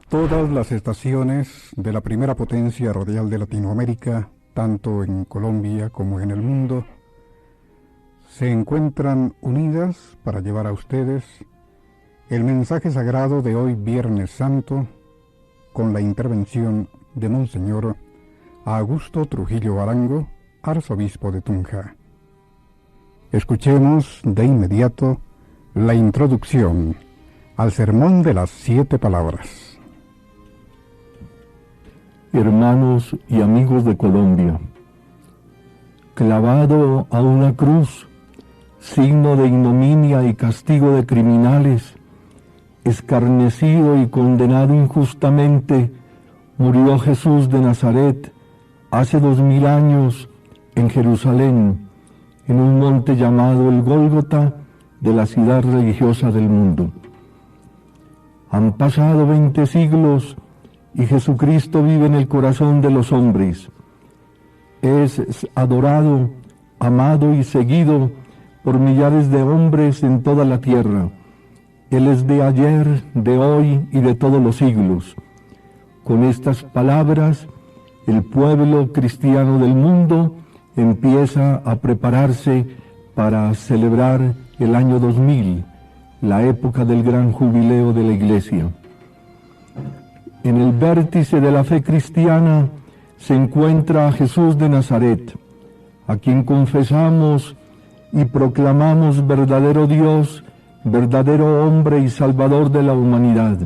Todas las estaciones de la primera potencia radial de Latinoamérica, tanto en Colombia como en el mundo, se encuentran unidas para llevar a ustedes el mensaje sagrado de hoy Viernes Santo, con la intervención de Monseñor Augusto Trujillo Arango, arzobispo de Tunja. Escuchemos de inmediato la introducción al Sermón de las 7 Palabras. Hermanos y amigos de Colombia, clavado a una cruz, signo de ignominia y castigo de criminales, escarnecido y condenado injustamente, murió Jesús de Nazaret hace 2000 años en Jerusalén, en un monte llamado el Gólgota de la ciudad religiosa del mundo. Han pasado 20 siglos y Jesucristo vive en el corazón de los hombres. Es adorado, amado y seguido por millares de hombres en toda la tierra. Él es de ayer, de hoy y de todos los siglos. Con estas palabras, el pueblo cristiano del mundo empieza a prepararse para celebrar el año 2000, la época del gran jubileo de la Iglesia. En el vértice de la fe cristiana se encuentra a Jesús de Nazaret, a quien confesamos y proclamamos verdadero Dios, verdadero hombre y salvador de la humanidad.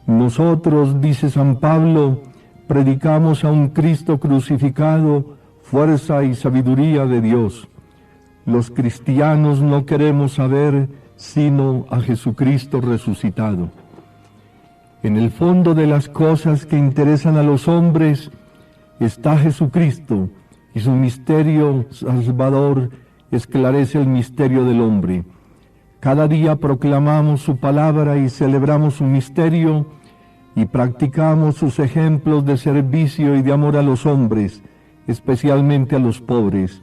Nosotros, dice San Pablo, predicamos a un Cristo crucificado, fuerza y sabiduría de Dios. Los cristianos no queremos saber sino a Jesucristo resucitado. En el fondo de las cosas que interesan a los hombres está Jesucristo, y su misterio salvador esclarece el misterio del hombre. Cada día proclamamos su palabra y celebramos su misterio, y practicamos sus ejemplos de servicio y de amor a los hombres, especialmente a los pobres.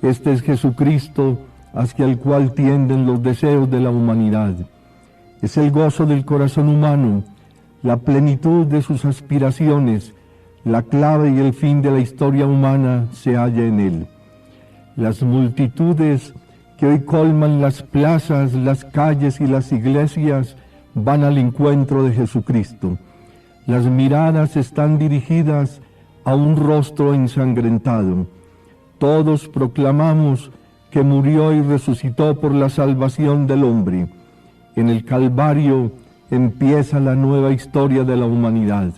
Este es Jesucristo hacia el cual tienden los deseos de la humanidad. Es el gozo del corazón humano, la plenitud de sus aspiraciones, la clave y el fin de la historia humana se halla en él. Las multitudes que hoy colman las plazas, las calles y las iglesias van al encuentro de Jesucristo. Las miradas están dirigidas a un rostro ensangrentado. Todos proclamamos que murió y resucitó por la salvación del hombre. En el Calvario empieza la nueva historia de la humanidad.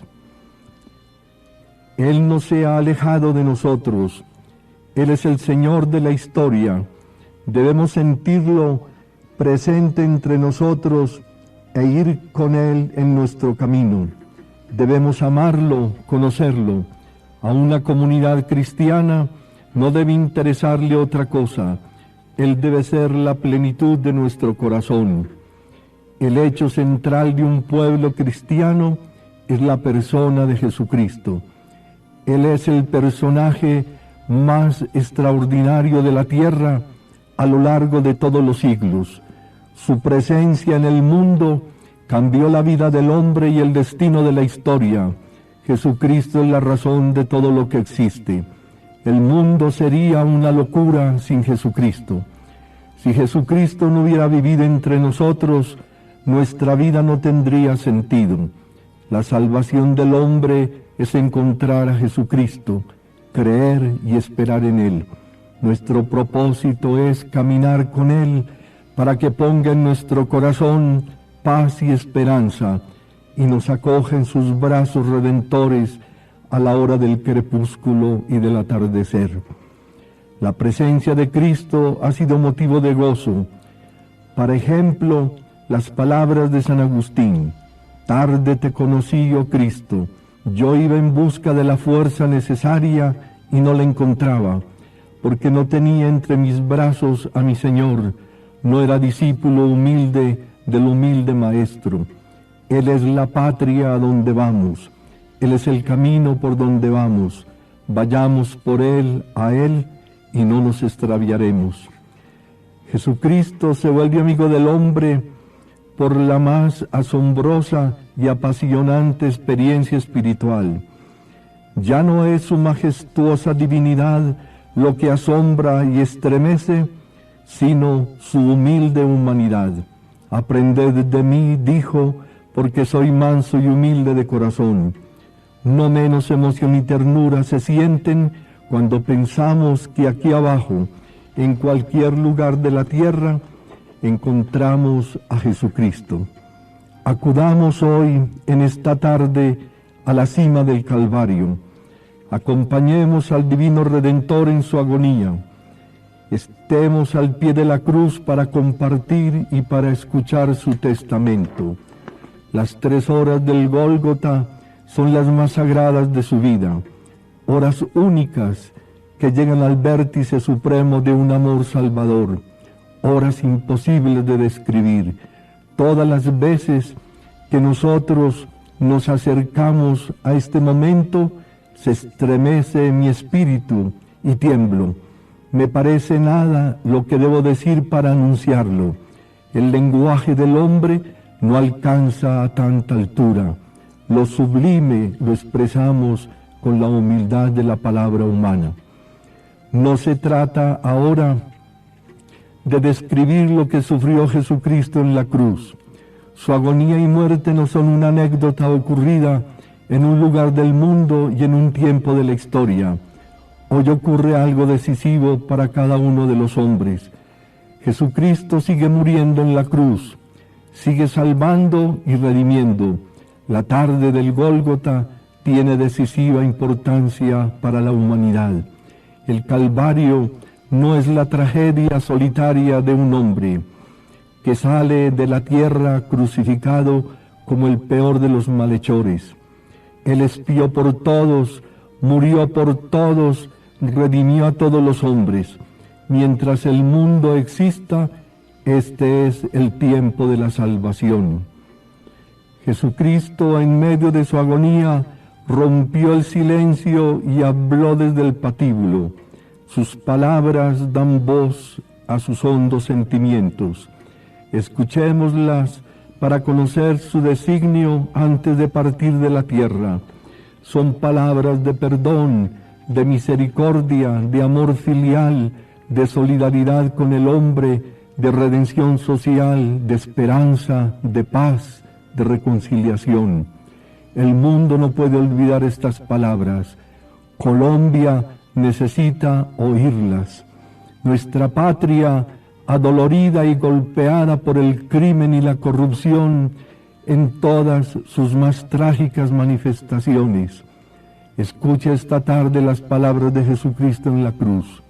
Él no se ha alejado de nosotros. Él es el Señor de la historia. Debemos sentirlo presente entre nosotros e ir con Él en nuestro camino. Debemos amarlo, conocerlo. A una comunidad cristiana no debe interesarle otra cosa. Él debe ser la plenitud de nuestro corazón. El hecho central de un pueblo cristiano es la persona de Jesucristo. Él es el personaje más extraordinario de la tierra a lo largo de todos los siglos. Su presencia en el mundo cambió la vida del hombre y el destino de la historia. Jesucristo es la razón de todo lo que existe. El mundo sería una locura sin Jesucristo. Si Jesucristo no hubiera vivido entre nosotros, nuestra vida no tendría sentido. La salvación del hombre es encontrar a Jesucristo, creer y esperar en Él. Nuestro propósito es caminar con Él para que ponga en nuestro corazón paz y esperanza y nos acoja en sus brazos redentores a la hora del crepúsculo y del atardecer. La presencia de Cristo ha sido motivo de gozo. Por ejemplo, las palabras de San Agustín: tarde te conocí, oh Cristo, yo iba en busca de la fuerza necesaria y no la encontraba, porque no tenía entre mis brazos a mi Señor, no era discípulo humilde del humilde Maestro. Él es la patria a donde vamos, Él es el camino por donde vamos, vayamos por Él, a Él, y no nos extraviaremos. Jesucristo se vuelve amigo del hombre por la más asombrosa y apasionante experiencia espiritual. Ya no es su majestuosa divinidad lo que asombra y estremece, sino su humilde humanidad. Aprended de mí, dijo, porque soy manso y humilde de corazón. No menos emoción y ternura se sienten cuando pensamos que aquí abajo, en cualquier lugar de la tierra, encontramos a Jesucristo. Acudamos hoy, en esta tarde, a la cima del Calvario. Acompañemos al Divino Redentor en su agonía. Estemos al pie de la cruz para compartir y para escuchar su testamento. Las 3 horas del Gólgota son las más sagradas de su vida, horas únicas que llegan al vértice supremo de un amor salvador, horas imposibles de describir. Todas las veces que nosotros nos acercamos a este momento, se estremece mi espíritu y tiemblo. Me parece nada lo que debo decir para anunciarlo. El lenguaje del hombre no alcanza a tanta altura. Lo sublime lo expresamos con la humildad de la palabra humana. No se trata ahora de describir lo que sufrió Jesucristo en la cruz. Su agonía y muerte no son una anécdota ocurrida en un lugar del mundo y en un tiempo de la historia. Hoy ocurre algo decisivo para cada uno de los hombres. Jesucristo sigue muriendo en la cruz, sigue salvando y redimiendo. La tarde del Gólgota tiene decisiva importancia para la humanidad. El Calvario no es la tragedia solitaria de un hombre que sale de la tierra crucificado como el peor de los malhechores. Él expió por todos, murió por todos, redimió a todos los hombres. Mientras el mundo exista, este es el tiempo de la salvación. Jesucristo, en medio de su agonía, rompió el silencio y habló desde el patíbulo. Sus palabras dan voz a sus hondos sentimientos. Escuchémoslas para conocer su designio antes de partir de la tierra. Son palabras de perdón, de misericordia, de amor filial, de solidaridad con el hombre, de redención social, de esperanza, de paz, de reconciliación. El mundo no puede olvidar estas palabras. Colombia necesita oírlas. Nuestra patria, adolorida y golpeada por el crimen y la corrupción en todas sus más trágicas manifestaciones. Escucha esta tarde las palabras de Jesucristo en la cruz.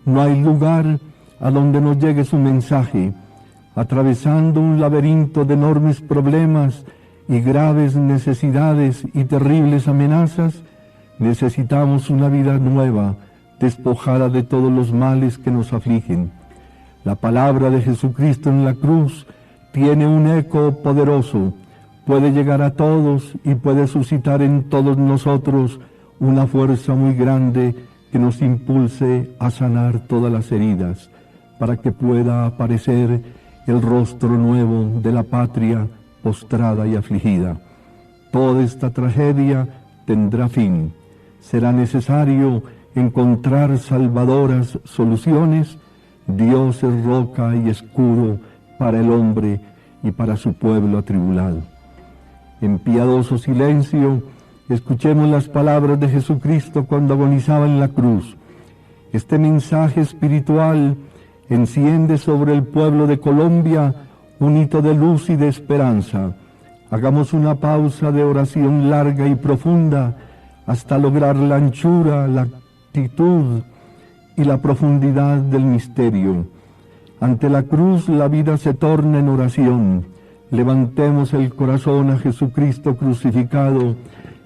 No hay lugar a donde no llegue su mensaje. Atravesando un laberinto de enormes problemas y graves necesidades y terribles amenazas, necesitamos una vida nueva, despojada de todos los males que nos afligen. La palabra de Jesucristo en la cruz tiene un eco poderoso, puede llegar a todos y puede suscitar en todos nosotros una fuerza muy grande que nos impulse a sanar todas las heridas, para que pueda aparecer el rostro nuevo de la patria postrada y afligida. Toda esta tragedia tendrá fin. Será necesario encontrar salvadoras soluciones. Dios es roca y escudo para el hombre y para su pueblo atribulado. En piadoso silencio, escuchemos las palabras de Jesucristo cuando agonizaba en la cruz. Este mensaje espiritual enciende sobre el pueblo de Colombia un hito de luz y de esperanza. Hagamos una pausa de oración larga y profunda hasta lograr la anchura, la actitud y la profundidad del misterio. Ante la cruz la vida se torna en oración. Levantemos el corazón a Jesucristo crucificado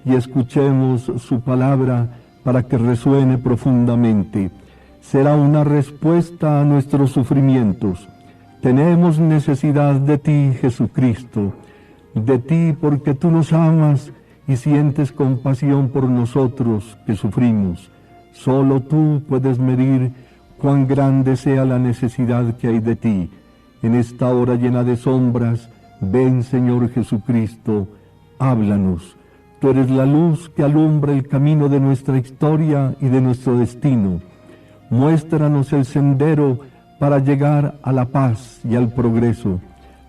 y escuchemos su palabra para que resuene profundamente. Será una respuesta a nuestros sufrimientos. Tenemos necesidad de ti, Jesucristo, de ti porque tú nos amas y sientes compasión por nosotros que sufrimos. Solo tú puedes medir cuán grande sea la necesidad que hay de ti. En esta hora llena de sombras, Ven, Señor Jesucristo, háblanos. Tú eres la luz que alumbra el camino de nuestra historia y de nuestro destino. Muéstranos el sendero para llegar a la paz y al progreso.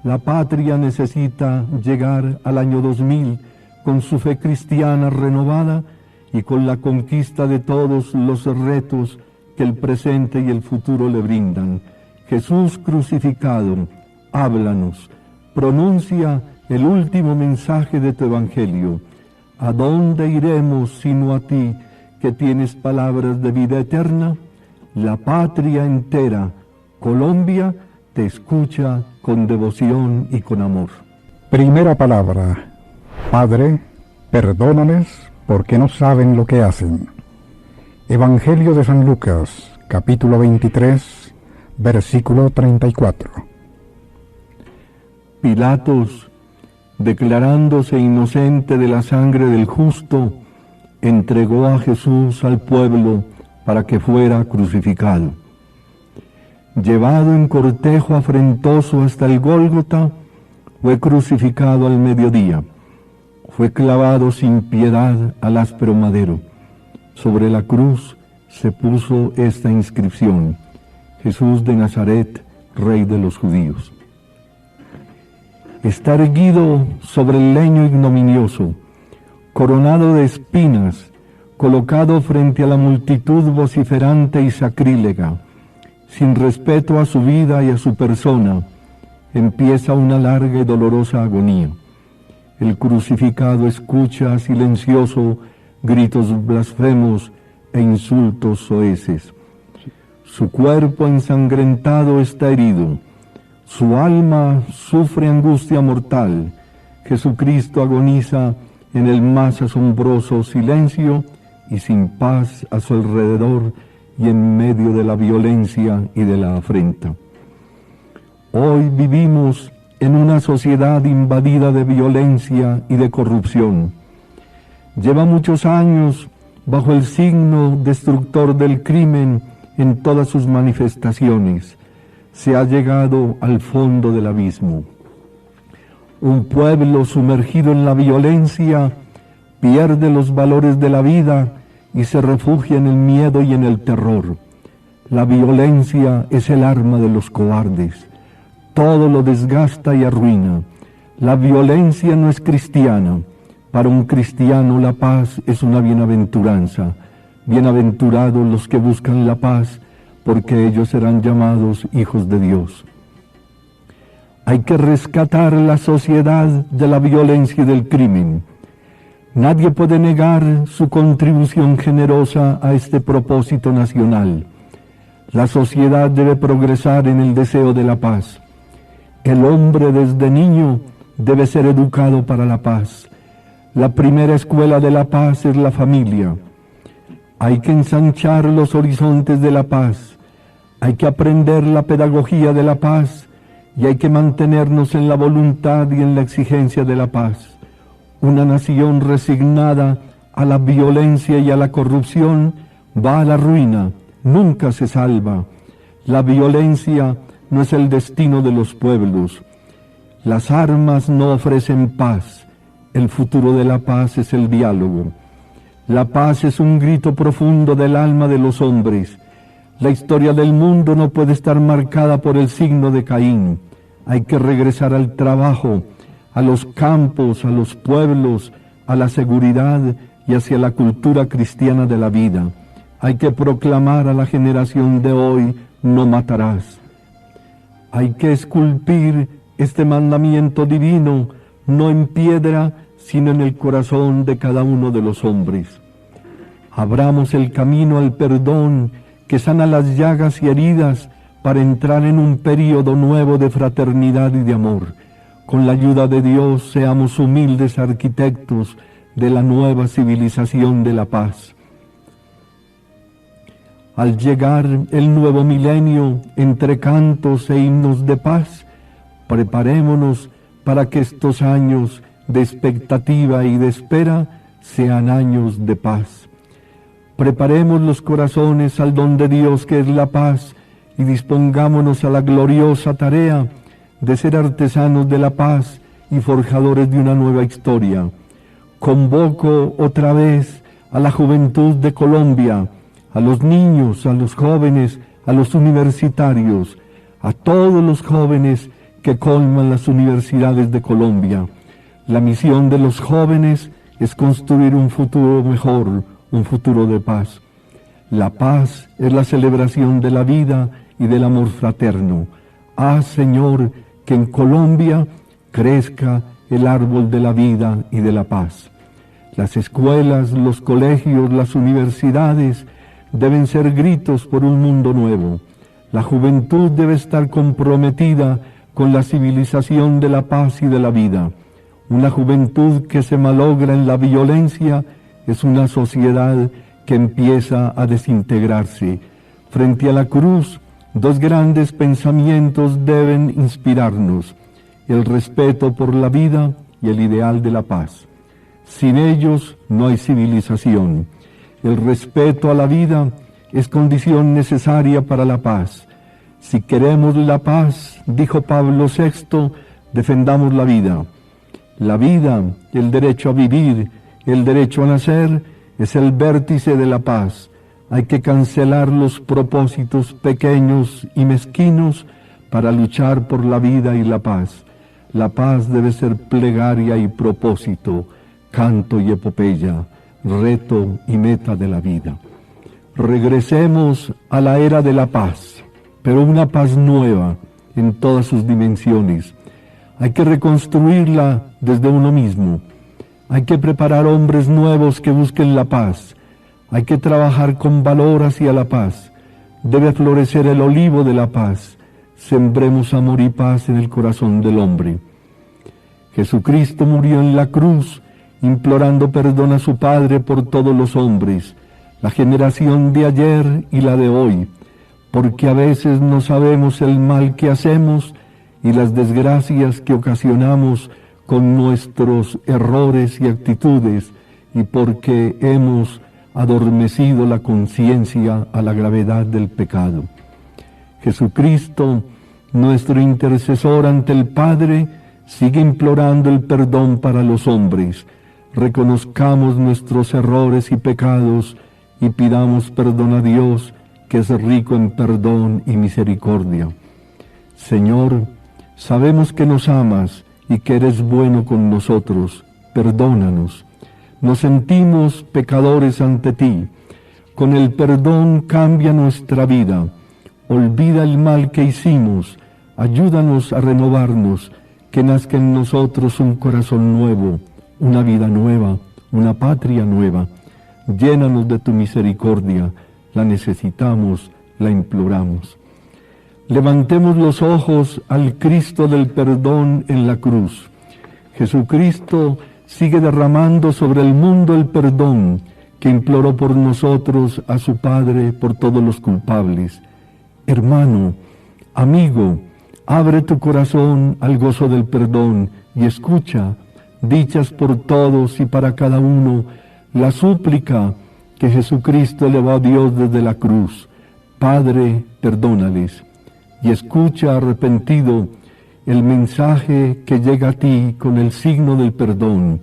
La patria necesita llegar al año 2000 con su fe cristiana renovada y con la conquista de todos los retos que el presente y el futuro le brindan. Jesús crucificado, háblanos. Pronuncia el último mensaje de tu Evangelio. ¿A dónde iremos sino a ti, que tienes palabras de vida eterna? La patria entera, Colombia, te escucha con devoción y con amor. Primera palabra. Padre, perdónales porque no saben lo que hacen. Evangelio de San Lucas, capítulo 23, versículo 34. Pilatos, declarándose inocente de la sangre del justo, entregó a Jesús al pueblo para que fuera crucificado. Llevado en cortejo afrentoso hasta el Gólgota, fue crucificado al mediodía. Fue clavado sin piedad al áspero madero. Sobre la cruz se puso esta inscripción: Jesús de Nazaret, Rey de los Judíos. Está erguido sobre el leño ignominioso, coronado de espinas, colocado frente a la multitud vociferante y sacrílega, sin respeto a su vida y a su persona, empieza una larga y dolorosa agonía. El crucificado escucha silencioso gritos blasfemos e insultos soeces. Su cuerpo ensangrentado está herido. Su alma sufre angustia mortal. Jesucristo agoniza en el más asombroso silencio y sin paz a su alrededor y en medio de la violencia y de la afrenta. Hoy vivimos en una sociedad invadida de violencia y de corrupción. Lleva muchos años bajo el signo destructor del crimen en todas sus manifestaciones. Se ha llegado al fondo del abismo. Un pueblo sumergido en la violencia pierde los valores de la vida y se refugia en el miedo y en el terror. La violencia es el arma de los cobardes. Todo lo desgasta y arruina. La violencia no es cristiana. Para un cristiano la paz es una bienaventuranza. Bienaventurados los que buscan la paz, porque ellos serán llamados hijos de Dios. Hay que rescatar la sociedad de la violencia y del crimen. Nadie puede negar su contribución generosa a este propósito nacional. La sociedad debe progresar en el deseo de la paz. El hombre desde niño debe ser educado para la paz. La primera escuela de la paz es la familia. Hay que ensanchar los horizontes de la paz. Hay que aprender la pedagogía de la paz y hay que mantenernos en la voluntad y en la exigencia de la paz. Una nación resignada a la violencia y a la corrupción va a la ruina, nunca se salva. La violencia no es el destino de los pueblos. Las armas no ofrecen paz. El futuro de la paz es el diálogo. La paz es un grito profundo del alma de los hombres. La historia del mundo no puede estar marcada por el signo de Caín. Hay que regresar al trabajo, a los campos, a los pueblos, a la seguridad y hacia la cultura cristiana de la vida. Hay que proclamar a la generación de hoy: no matarás. Hay que esculpir este mandamiento divino, no en piedra, sino en el corazón de cada uno de los hombres. Abramos el camino al perdón que sana las llagas y heridas para entrar en un período nuevo de fraternidad y de amor. Con la ayuda de Dios seamos humildes arquitectos de la nueva civilización de la paz. Al llegar el nuevo milenio, entre cantos e himnos de paz, preparémonos para que estos años de expectativa y de espera sean años de paz. Preparemos los corazones al don de Dios que es la paz y dispongámonos a la gloriosa tarea de ser artesanos de la paz y forjadores de una nueva historia. Convoco otra vez a la juventud de Colombia, a los niños, a los jóvenes, a los universitarios, a todos los jóvenes que colman las universidades de Colombia. La misión de los jóvenes es construir un futuro mejor, un futuro de paz. La paz es la celebración de la vida y del amor fraterno. Haz, Señor, que en Colombia crezca el árbol de la vida y de la paz. Las escuelas, los colegios, las universidades deben ser gritos por un mundo nuevo. La juventud debe estar comprometida con la civilización de la paz y de la vida. Una juventud que se malogra en la violencia es una sociedad que empieza a desintegrarse. Frente a la cruz, dos grandes pensamientos deben inspirarnos: el respeto por la vida y el ideal de la paz. Sin ellos no hay civilización. El respeto a la vida es condición necesaria para la paz. Si queremos la paz, dijo Pablo VI, defendamos la vida. La vida, el derecho a vivir, el derecho a nacer, es el vértice de la paz. Hay que cancelar los propósitos pequeños y mezquinos para luchar por la vida y la paz. La paz debe ser plegaria y propósito, canto y epopeya, reto y meta de la vida. Regresemos a la era de la paz, pero una paz nueva en todas sus dimensiones. Hay que reconstruirla desde uno mismo. Hay que preparar hombres nuevos que busquen la paz. Hay que trabajar con valor hacia la paz. Debe florecer el olivo de la paz. Sembremos amor y paz en el corazón del hombre. Jesucristo murió en la cruz, implorando perdón a su Padre por todos los hombres, la generación de ayer y la de hoy, porque a veces no sabemos el mal que hacemos y las desgracias que ocasionamos con nuestros errores y actitudes, y porque hemos adormecido la conciencia a la gravedad del pecado. Jesucristo, nuestro intercesor ante el Padre, sigue implorando el perdón para los hombres. Reconozcamos nuestros errores y pecados y pidamos perdón a Dios, que es rico en perdón y misericordia. Señor, sabemos que nos amas y que eres bueno con nosotros. Perdónanos. Nos sentimos pecadores ante ti. Con el perdón cambia nuestra vida. Olvida el mal que hicimos. Ayúdanos a renovarnos, que nazca en nosotros un corazón nuevo, una vida nueva, una patria nueva. Llénanos de tu misericordia. La necesitamos, la imploramos. Levantemos los ojos al Cristo del perdón en la cruz. Jesucristo sigue derramando sobre el mundo el perdón que imploró por nosotros a su Padre por todos los culpables. Hermano, amigo, abre tu corazón al gozo del perdón y escucha, dichas por todos y para cada uno, la súplica que Jesucristo elevó a Dios desde la cruz. Padre, perdónales. Y escucha arrepentido el mensaje que llega a ti con el signo del perdón.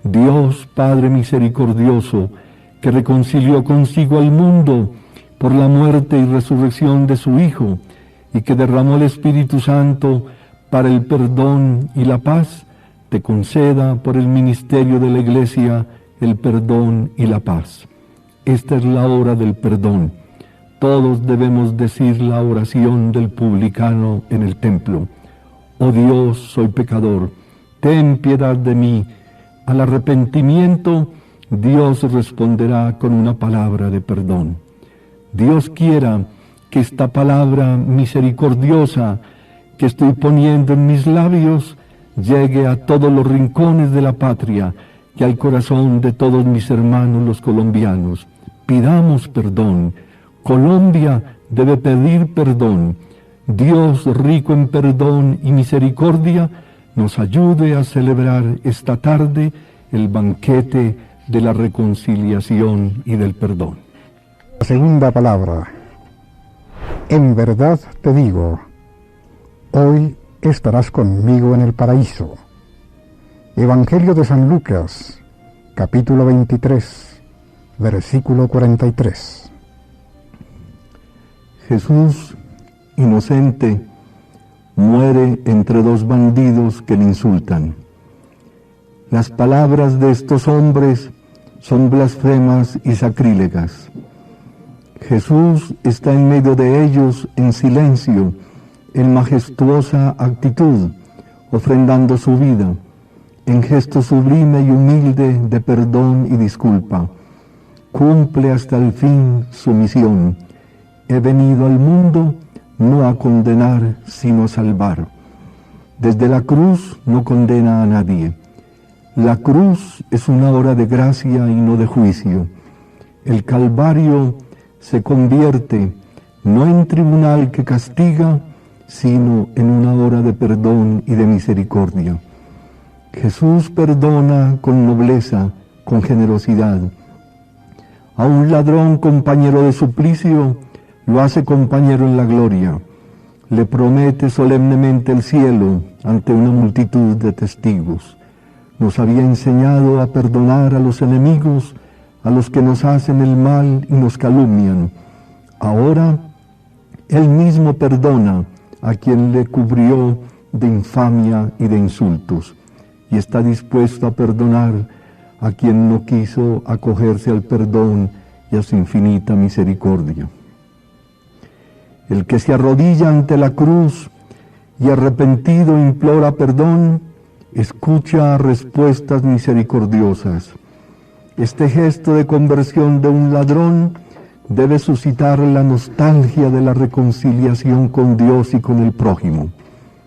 Dios Padre misericordioso, que reconcilió consigo al mundo por la muerte y resurrección de su Hijo, y que derramó el Espíritu Santo para el perdón y la paz, te conceda por el ministerio de la Iglesia el perdón y la paz. Esta es la hora del perdón. Todos debemos decir la oración del publicano en el templo. Oh Dios, soy pecador, ten piedad de mí. Al arrepentimiento, Dios responderá con una palabra de perdón. Dios quiera que esta palabra misericordiosa que estoy poniendo en mis labios llegue a todos los rincones de la patria y al corazón de todos mis hermanos los colombianos. Pidamos perdón. Colombia debe pedir perdón. Dios, rico en perdón y misericordia, nos ayude a celebrar esta tarde el banquete de la reconciliación y del perdón. La segunda palabra. En verdad te digo, hoy estarás conmigo en el paraíso. Evangelio de San Lucas, capítulo 23, versículo 43. Jesús, inocente, muere entre dos bandidos que le insultan. Las palabras de estos hombres son blasfemas y sacrílegas. Jesús está en medio de ellos en silencio, en majestuosa actitud, ofrendando su vida, en gesto sublime y humilde de perdón y disculpa. Cumple hasta el fin su misión. He venido al mundo no a condenar, sino a salvar. Desde la cruz no condena a nadie. La cruz es una hora de gracia y no de juicio. El Calvario se convierte no en tribunal que castiga, sino en una hora de perdón y de misericordia. Jesús perdona con nobleza, con generosidad. A un ladrón compañero de suplicio lo hace compañero en la gloria. Le promete solemnemente el cielo ante una multitud de testigos. Nos había enseñado a perdonar a los enemigos, a los que nos hacen el mal y nos calumnian. Ahora, Él mismo perdona a quien le cubrió de infamia y de insultos, y está dispuesto a perdonar a quien no quiso acogerse al perdón y a su infinita misericordia. El que se arrodilla ante la cruz y arrepentido implora perdón, escucha respuestas misericordiosas. Este gesto de conversión de un ladrón debe suscitar la nostalgia de la reconciliación con Dios y con el prójimo,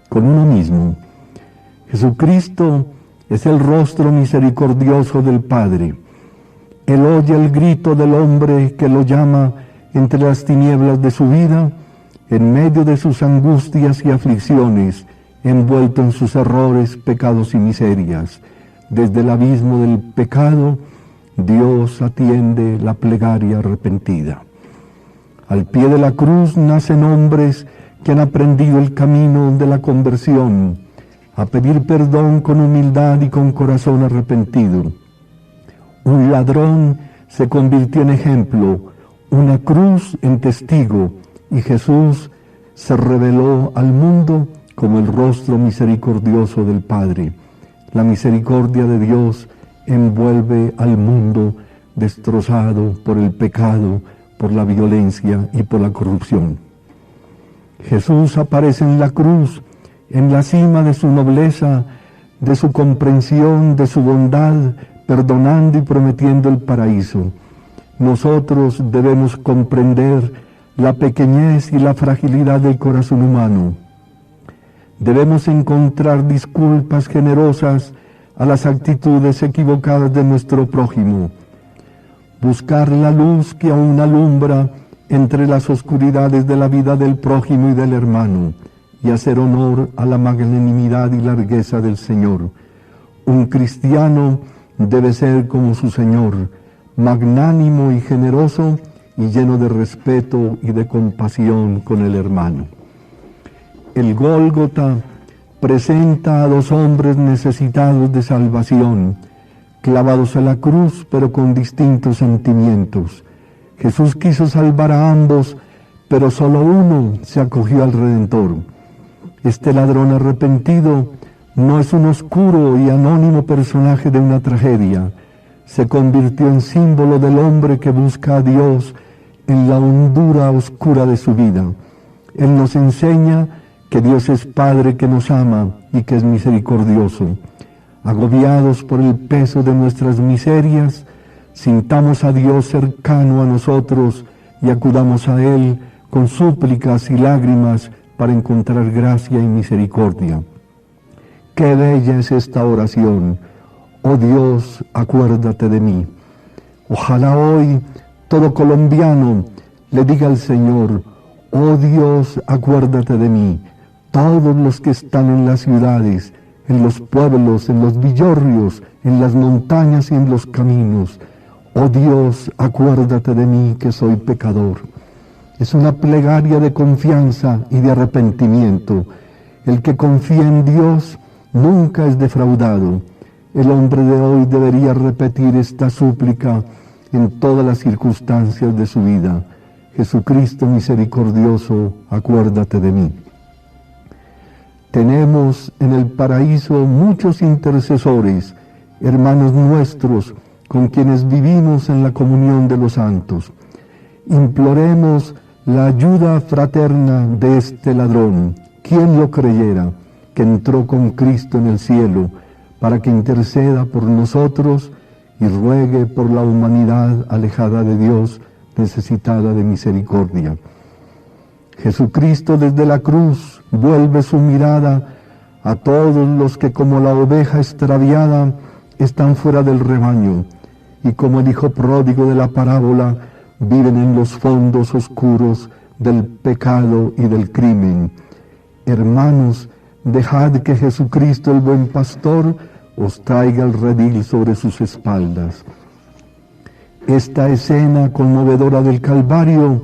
con uno mismo. Jesucristo es el rostro misericordioso del Padre. Él oye el grito del hombre que lo llama entre las tinieblas de su vida, en medio de sus angustias y aflicciones, envuelto en sus errores, pecados y miserias. Desde el abismo del pecado, Dios atiende la plegaria arrepentida. Al pie de la cruz nacen hombres que han aprendido el camino de la conversión, a pedir perdón con humildad y con corazón arrepentido. Un ladrón se convirtió en ejemplo, una cruz en testigo, y Jesús se reveló al mundo como el rostro misericordioso del Padre. La misericordia de Dios envuelve al mundo destrozado por el pecado, por la violencia y por la corrupción. Jesús aparece en la cruz, en la cima de su nobleza, de su comprensión, de su bondad, perdonando y prometiendo el paraíso. Nosotros debemos comprender la pequeñez y la fragilidad del corazón humano. Debemos encontrar disculpas generosas a las actitudes equivocadas de nuestro prójimo, buscar la luz que aún alumbra entre las oscuridades de la vida del prójimo y del hermano, y hacer honor a la magnanimidad y largueza del Señor. Un cristiano debe ser como su Señor, magnánimo y generoso, y lleno de respeto y de compasión con el hermano. El Gólgota presenta a dos hombres necesitados de salvación, clavados a la cruz, pero con distintos sentimientos. Jesús quiso salvar a ambos, pero solo uno se acogió al Redentor. Este ladrón arrepentido no es un oscuro y anónimo personaje de una tragedia. Se convirtió en símbolo del hombre que busca a Dios en la hondura oscura de su vida. Él nos enseña que Dios es Padre que nos ama y que es misericordioso. Agobiados por el peso de nuestras miserias, sintamos a Dios cercano a nosotros y acudamos a Él con súplicas y lágrimas para encontrar gracia y misericordia. Qué bella es esta oración. Oh Dios, acuérdate de mí. Ojalá hoy todo colombiano le diga al Señor: oh Dios, acuérdate de mí. Todos los que están en las ciudades, en los pueblos, en los villorrios, en las montañas y en los caminos. Oh Dios, acuérdate de mí que soy pecador. Es una plegaria de confianza y de arrepentimiento. El que confía en Dios nunca es defraudado. El hombre de hoy debería repetir esta súplica en todas las circunstancias de su vida. Jesucristo misericordioso, acuérdate de mí. Tenemos en el paraíso muchos intercesores, hermanos nuestros, con quienes vivimos en la comunión de los santos. Imploremos la ayuda fraterna de este ladrón. ¿Quién lo creyera que entró con Cristo en el cielo para que interceda por nosotros y ruegue por la humanidad alejada de Dios, necesitada de misericordia? Jesucristo desde la cruz vuelve su mirada a todos los que como la oveja extraviada están fuera del rebaño y como el hijo pródigo de la parábola viven en los fondos oscuros del pecado y del crimen. Hermanos, dejad que Jesucristo el buen pastor os traiga el redil sobre sus espaldas. Esta escena conmovedora del Calvario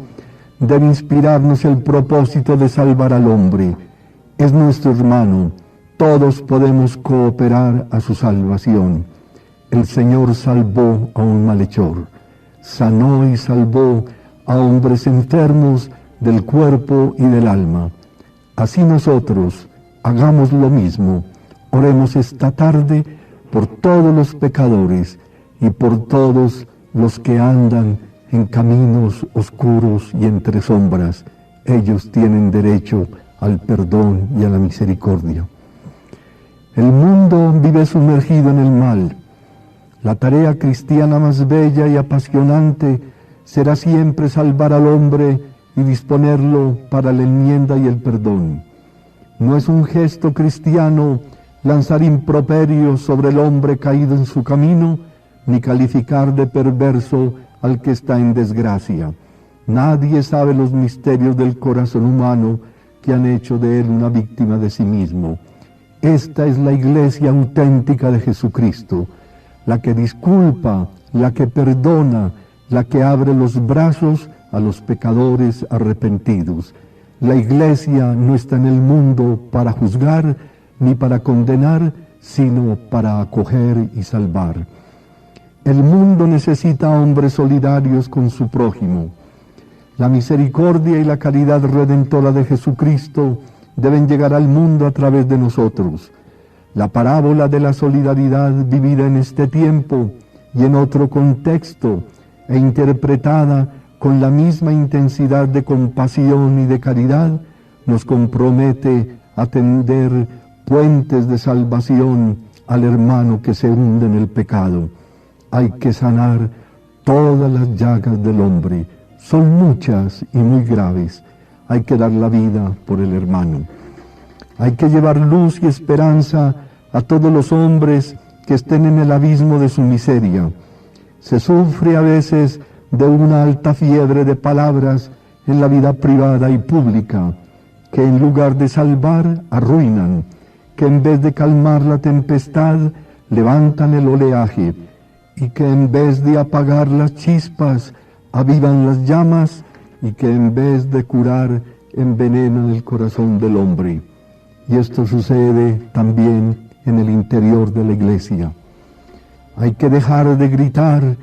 debe inspirarnos el propósito de salvar al hombre. Es nuestro hermano, todos podemos cooperar a su salvación. El Señor salvó a un malhechor, sanó y salvó a hombres enfermos del cuerpo y del alma. Así nosotros hagamos lo mismo. Oremos esta tarde por todos los pecadores y por todos los que andan en caminos oscuros y entre sombras. Ellos tienen derecho al perdón y a la misericordia. El mundo vive sumergido en el mal. La tarea cristiana más bella y apasionante será siempre salvar al hombre y disponerlo para la enmienda y el perdón. No es un gesto cristiano lanzar improperios sobre el hombre caído en su camino, ni calificar de perverso al que está en desgracia. Nadie sabe los misterios del corazón humano que han hecho de él una víctima de sí mismo. Esta es la iglesia auténtica de Jesucristo, la que disculpa, la que perdona, la que abre los brazos a los pecadores arrepentidos. La iglesia no está en el mundo para juzgar ni para condenar, sino para acoger y salvar. El mundo necesita hombres solidarios con su prójimo. La misericordia y la caridad redentora de Jesucristo deben llegar al mundo a través de nosotros. La parábola de la solidaridad vivida en este tiempo y en otro contexto e interpretada con la misma intensidad de compasión y de caridad nos compromete a tender puentes de salvación al hermano que se hunde en el pecado. Hay que sanar todas las llagas del hombre. Son muchas y muy graves. Hay que dar la vida por el hermano. Hay que llevar luz y esperanza a todos los hombres que estén en el abismo de su miseria. Se sufre a veces de una alta fiebre de palabras en la vida privada y pública, que en lugar de salvar, arruinan, que en vez de calmar la tempestad, levantan el oleaje, y que en vez de apagar las chispas, avivan las llamas, y que en vez de curar, envenenan el corazón del hombre. Y esto sucede también en el interior de la iglesia. Hay que dejar de gritar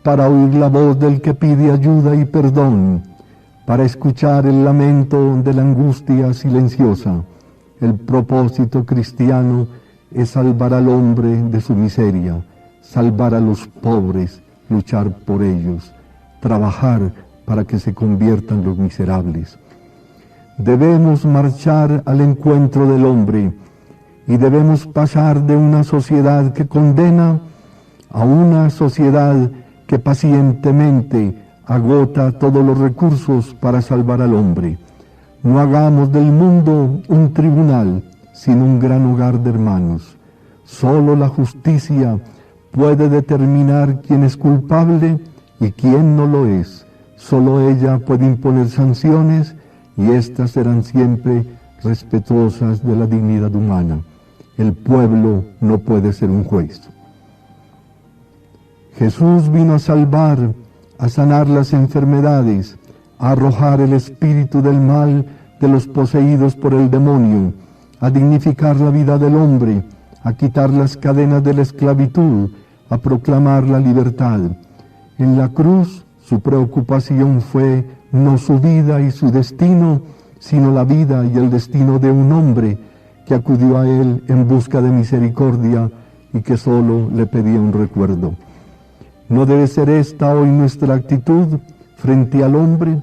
para oír la voz del que pide ayuda y perdón, para escuchar el lamento de la angustia silenciosa. El propósito cristiano es salvar al hombre de su miseria, salvar a los pobres, luchar por ellos, trabajar para que se conviertan los miserables. Debemos marchar al encuentro del hombre y debemos pasar de una sociedad que condena a una sociedad que pacientemente agota todos los recursos para salvar al hombre. No hagamos del mundo un tribunal, sino un gran hogar de hermanos. Solo la justicia puede determinar quién es culpable y quién no lo es. Solo ella puede imponer sanciones y éstas serán siempre respetuosas de la dignidad humana. El pueblo no puede ser un juez. Jesús vino a salvar, a sanar las enfermedades, a arrojar el espíritu del mal de los poseídos por el demonio, a dignificar la vida del hombre, a quitar las cadenas de la esclavitud, a proclamar la libertad. En la cruz, su preocupación fue no su vida y su destino, sino la vida y el destino de un hombre que acudió a él en busca de misericordia y que solo le pedía un recuerdo. ¿No debe ser esta hoy nuestra actitud frente al hombre?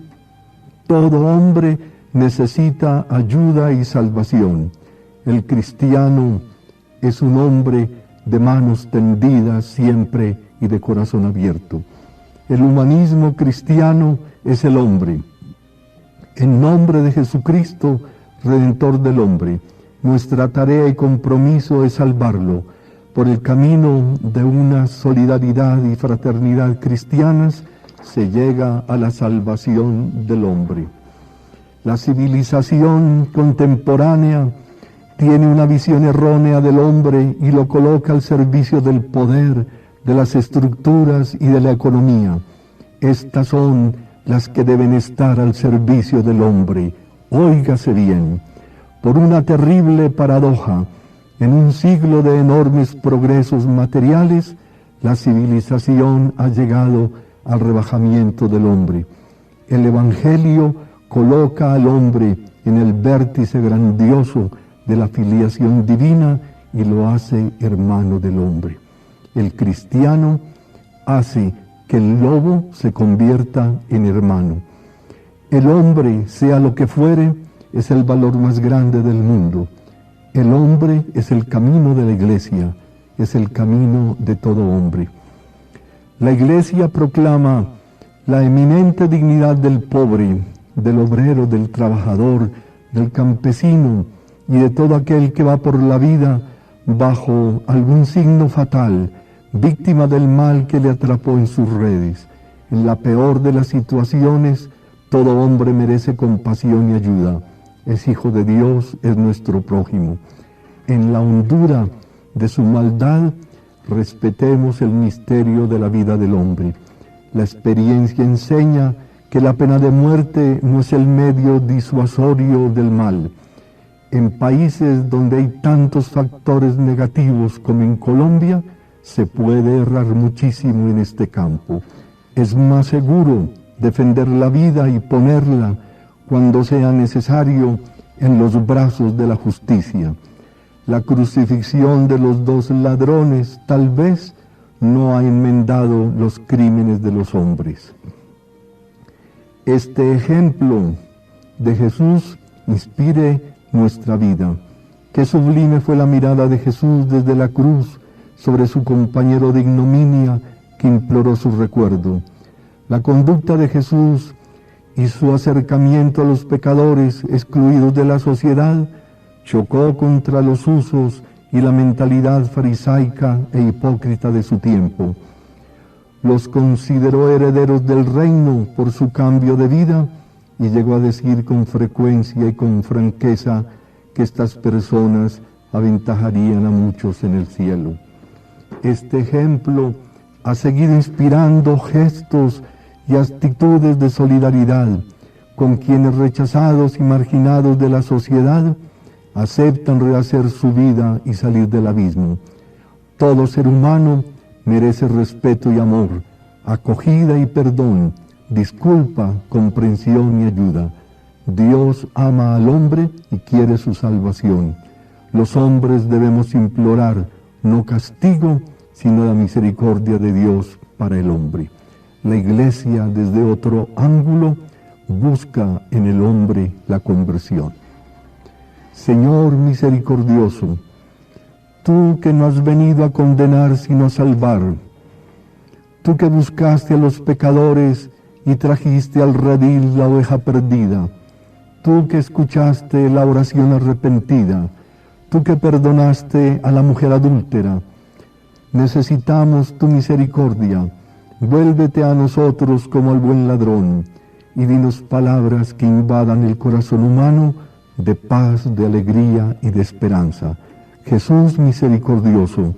Todo hombre necesita ayuda y salvación. El cristiano es un hombre de manos tendidas siempre y de corazón abierto. El humanismo cristiano es el hombre. En nombre de Jesucristo, Redentor del hombre, nuestra tarea y compromiso es salvarlo. Por el camino de una solidaridad y fraternidad cristianas se llega a la salvación del hombre. La civilización contemporánea tiene una visión errónea del hombre y lo coloca al servicio del poder, de las estructuras y de la economía. Estas son las que deben estar al servicio del hombre. Óigase bien, por una terrible paradoja, en un siglo de enormes progresos materiales, la civilización ha llegado al rebajamiento del hombre. El Evangelio coloca al hombre en el vértice grandioso de la filiación divina y lo hace hermano del hombre. El cristiano hace que el lobo se convierta en hermano. El hombre, sea lo que fuere, es el valor más grande del mundo. El hombre es el camino de la iglesia, es el camino de todo hombre. La iglesia proclama la eminente dignidad del pobre, del obrero, del trabajador, del campesino y de todo aquel que va por la vida bajo algún signo fatal, víctima del mal que le atrapó en sus redes. En la peor de las situaciones, todo hombre merece compasión y ayuda. Es hijo de Dios, es nuestro prójimo. En la hondura de su maldad, respetemos el misterio de la vida del hombre. La experiencia enseña que la pena de muerte no es el medio disuasorio del mal. En países donde hay tantos factores negativos como en Colombia, se puede errar muchísimo en este campo. Es más seguro defender la vida y ponerla cuando sea necesario en los brazos de la justicia. La crucifixión de los dos ladrones tal vez no ha enmendado los crímenes de los hombres. Este ejemplo de Jesús inspire nuestra vida. Qué sublime fue la mirada de Jesús desde la cruz sobre su compañero de ignominia que imploró su recuerdo. La conducta de Jesús y su acercamiento a los pecadores excluidos de la sociedad chocó contra los usos y la mentalidad farisaica e hipócrita de su tiempo. Los consideró herederos del reino por su cambio de vida y llegó a decir con frecuencia y con franqueza que estas personas aventajarían a muchos en el cielo. Este ejemplo ha seguido inspirando gestos y actitudes de solidaridad con quienes rechazados y marginados de la sociedad aceptan rehacer su vida y salir del abismo. Todo ser humano merece respeto y amor, acogida y perdón, disculpa, comprensión y ayuda. Dios ama al hombre y quiere su salvación. Los hombres debemos implorar no castigo, sino la misericordia de Dios para el hombre. La Iglesia, desde otro ángulo, busca en el hombre la conversión. Señor misericordioso, tú que no has venido a condenar sino a salvar, tú que buscaste a los pecadores y trajiste al redil la oveja perdida, tú que escuchaste la oración arrepentida, tú que perdonaste a la mujer adúltera, necesitamos tu misericordia. Vuélvete a nosotros como al buen ladrón y dinos palabras que invadan el corazón humano de paz, de alegría y de esperanza. Jesús misericordioso,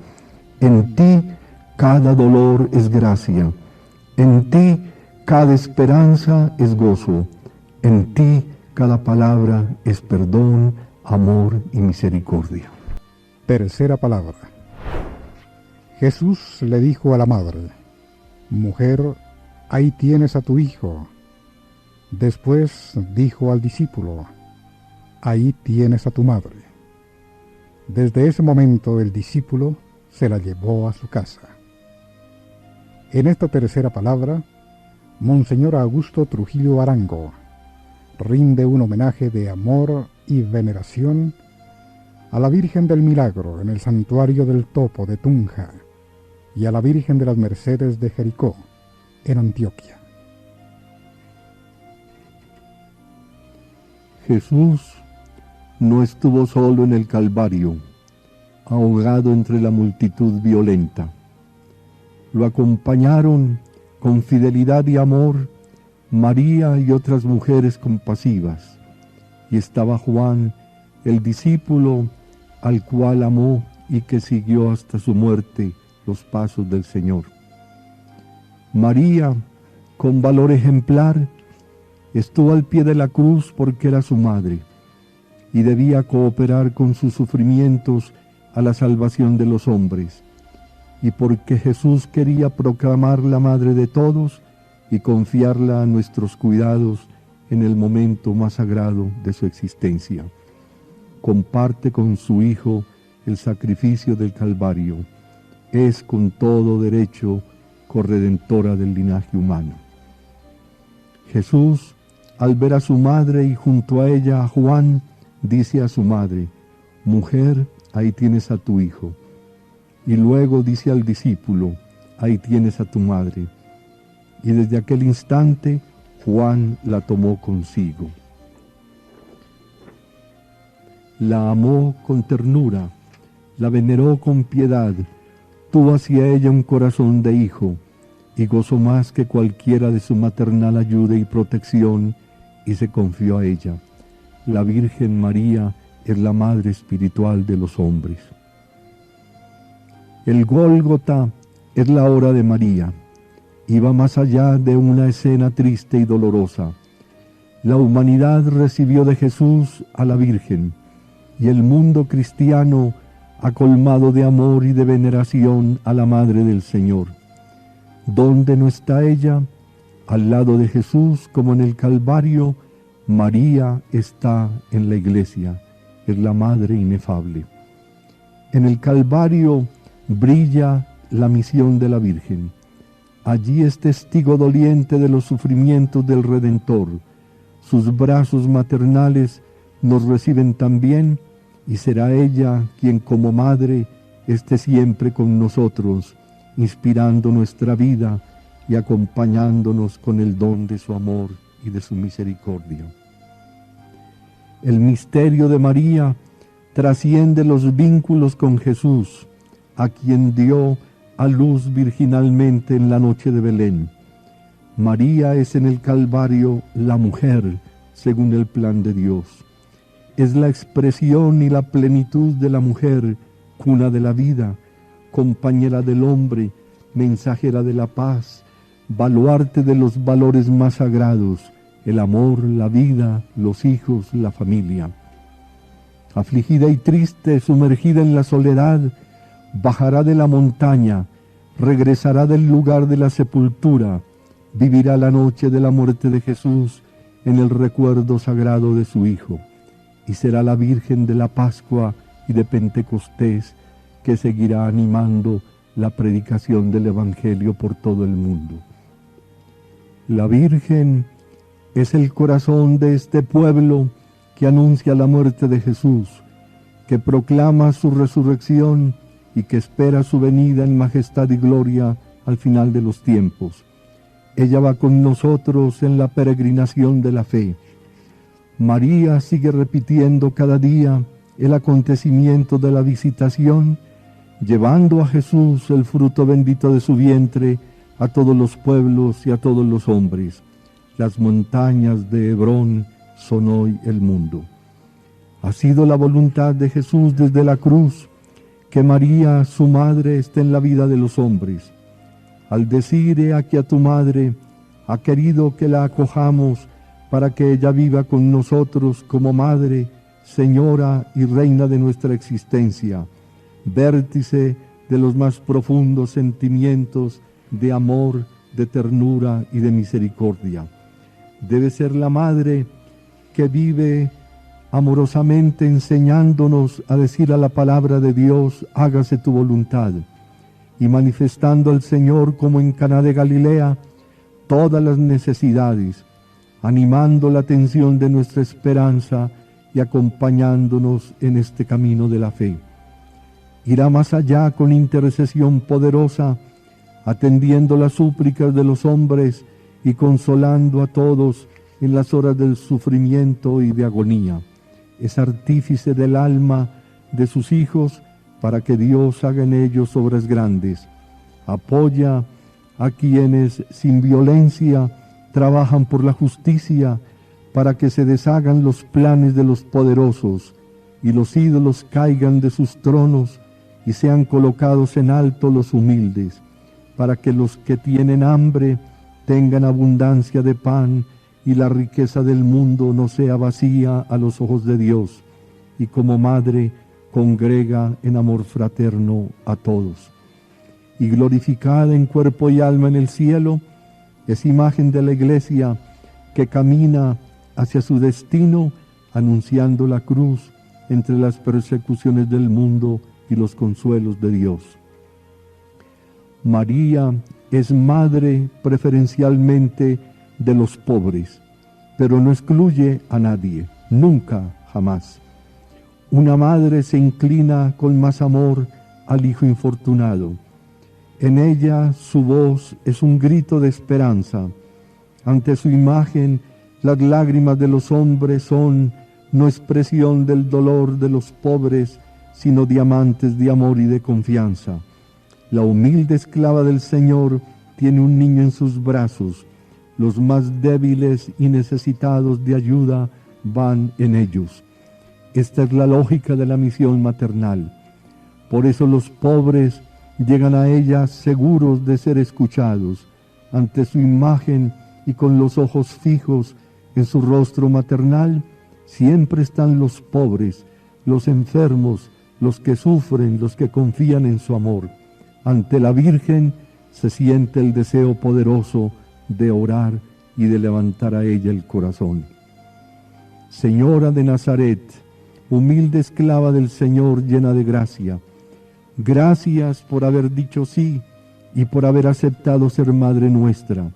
en ti cada dolor es gracia, en ti cada esperanza es gozo, en ti cada palabra es perdón, amor y misericordia. Tercera palabra. Jesús le dijo a la madre: Mujer, ahí tienes a tu hijo. Después dijo al discípulo: Ahí tienes a tu madre. Desde ese momento el discípulo se la llevó a su casa. En esta tercera palabra, Monseñor Augusto Trujillo Arango rinde un homenaje de amor y veneración a la Virgen del Milagro en el santuario del Topo de Tunja y a la Virgen de las Mercedes de Jericó en Antioquia. Jesús no estuvo solo en el Calvario, ahogado entre la multitud violenta. Lo acompañaron con fidelidad y amor María y otras mujeres compasivas, y estaba Juan, el discípulo al cual amó y que siguió hasta su muerte los pasos del Señor. María, con valor ejemplar, estuvo al pie de la cruz porque era su madre y debía cooperar con sus sufrimientos a la salvación de los hombres, y porque Jesús quería proclamar la madre de todos y confiarla a nuestros cuidados en el momento más sagrado de su existencia. Comparte con su Hijo el sacrificio del Calvario. Es con todo derecho corredentora del linaje humano. Jesús, al ver a su madre y junto a ella a Juan, dice a su madre: Mujer, ahí tienes a tu hijo. Y luego dice al discípulo: Ahí tienes a tu madre. Y desde aquel instante Juan la tomó consigo. La amó con ternura, la veneró con piedad, tuvo hacia ella un corazón de hijo, y gozó más que cualquiera de su maternal ayuda y protección, y se confió a ella. La Virgen María es la madre espiritual de los hombres. El Gólgota es la hora de María. Iba más allá de una escena triste y dolorosa. La humanidad recibió de Jesús a la Virgen, y el mundo cristiano ha colmado de amor y de veneración a la Madre del Señor. ¿Dónde no está ella? Al lado de Jesús, como en el Calvario, María está en la iglesia, es la Madre inefable. En el Calvario brilla la misión de la Virgen. Allí es testigo doliente de los sufrimientos del Redentor. Sus brazos maternales nos reciben también, y será ella quien como madre esté siempre con nosotros, inspirando nuestra vida y acompañándonos con el don de su amor y de su misericordia. El misterio de María trasciende los vínculos con Jesús, a quien dio a luz virginalmente en la noche de Belén. María es en el Calvario la mujer, según el plan de Dios. Es la expresión y la plenitud de la mujer, cuna de la vida, compañera del hombre, mensajera de la paz, baluarte de los valores más sagrados, el amor, la vida, los hijos, la familia. Afligida y triste, sumergida en la soledad, bajará de la montaña, regresará del lugar de la sepultura, vivirá la noche de la muerte de Jesús en el recuerdo sagrado de su Hijo, y será la Virgen de la Pascua y de Pentecostés que seguirá animando la predicación del Evangelio por todo el mundo. La Virgen es el corazón de este pueblo que anuncia la muerte de Jesús, que proclama su resurrección y que espera su venida en majestad y gloria al final de los tiempos. Ella va con nosotros en la peregrinación de la fe. María sigue repitiendo cada día el acontecimiento de la visitación, llevando a Jesús, el fruto bendito de su vientre, a todos los pueblos y a todos los hombres. Las montañas de Hebrón son hoy el mundo. Ha sido la voluntad de Jesús desde la cruz que María, su madre, esté en la vida de los hombres. Al decir: he aquí a tu madre, ha querido que la acojamos para que ella viva con nosotros como madre, señora y reina de nuestra existencia, vértice de los más profundos sentimientos de amor, de ternura y de misericordia. Debe ser la madre que vive amorosamente enseñándonos a decir a la palabra de Dios, hágase tu voluntad, y manifestando al Señor como en Caná de Galilea todas las necesidades, animando la atención de nuestra esperanza y acompañándonos en este camino de la fe. Irá más allá con intercesión poderosa, atendiendo las súplicas de los hombres y consolando a todos en las horas del sufrimiento y de agonía. Es artífice del alma de sus hijos para que Dios haga en ellos obras grandes. Apoya a quienes sin violencia trabajan por la justicia para que se deshagan los planes de los poderosos y los ídolos caigan de sus tronos y sean colocados en alto los humildes, para que los que tienen hambre tengan abundancia de pan y la riqueza del mundo no sea vacía a los ojos de Dios, y como madre congrega en amor fraterno a todos. Y glorificada en cuerpo y alma en el cielo, es imagen de la Iglesia que camina hacia su destino anunciando la cruz entre las persecuciones del mundo y los consuelos de Dios. María es madre preferencialmente de los pobres, pero no excluye a nadie, nunca, jamás. Una madre se inclina con más amor al hijo infortunado. En ella su voz es un grito de esperanza. Ante su imagen, las lágrimas de los hombres son no expresión del dolor de los pobres, sino diamantes de amor y de confianza. La humilde esclava del Señor tiene un niño en sus brazos. Los más débiles y necesitados de ayuda van en ellos. Esta es la lógica de la misión maternal. Por eso los pobres llegan a ella seguros de ser escuchados. Ante su imagen y con los ojos fijos en su rostro maternal, siempre están los pobres, los enfermos, los que sufren, los que confían en su amor. Ante la Virgen se siente el deseo poderoso de orar y de levantar a ella el corazón. Señora de Nazaret, humilde esclava del Señor llena de gracia, gracias por haber dicho sí y por haber aceptado ser Madre nuestra.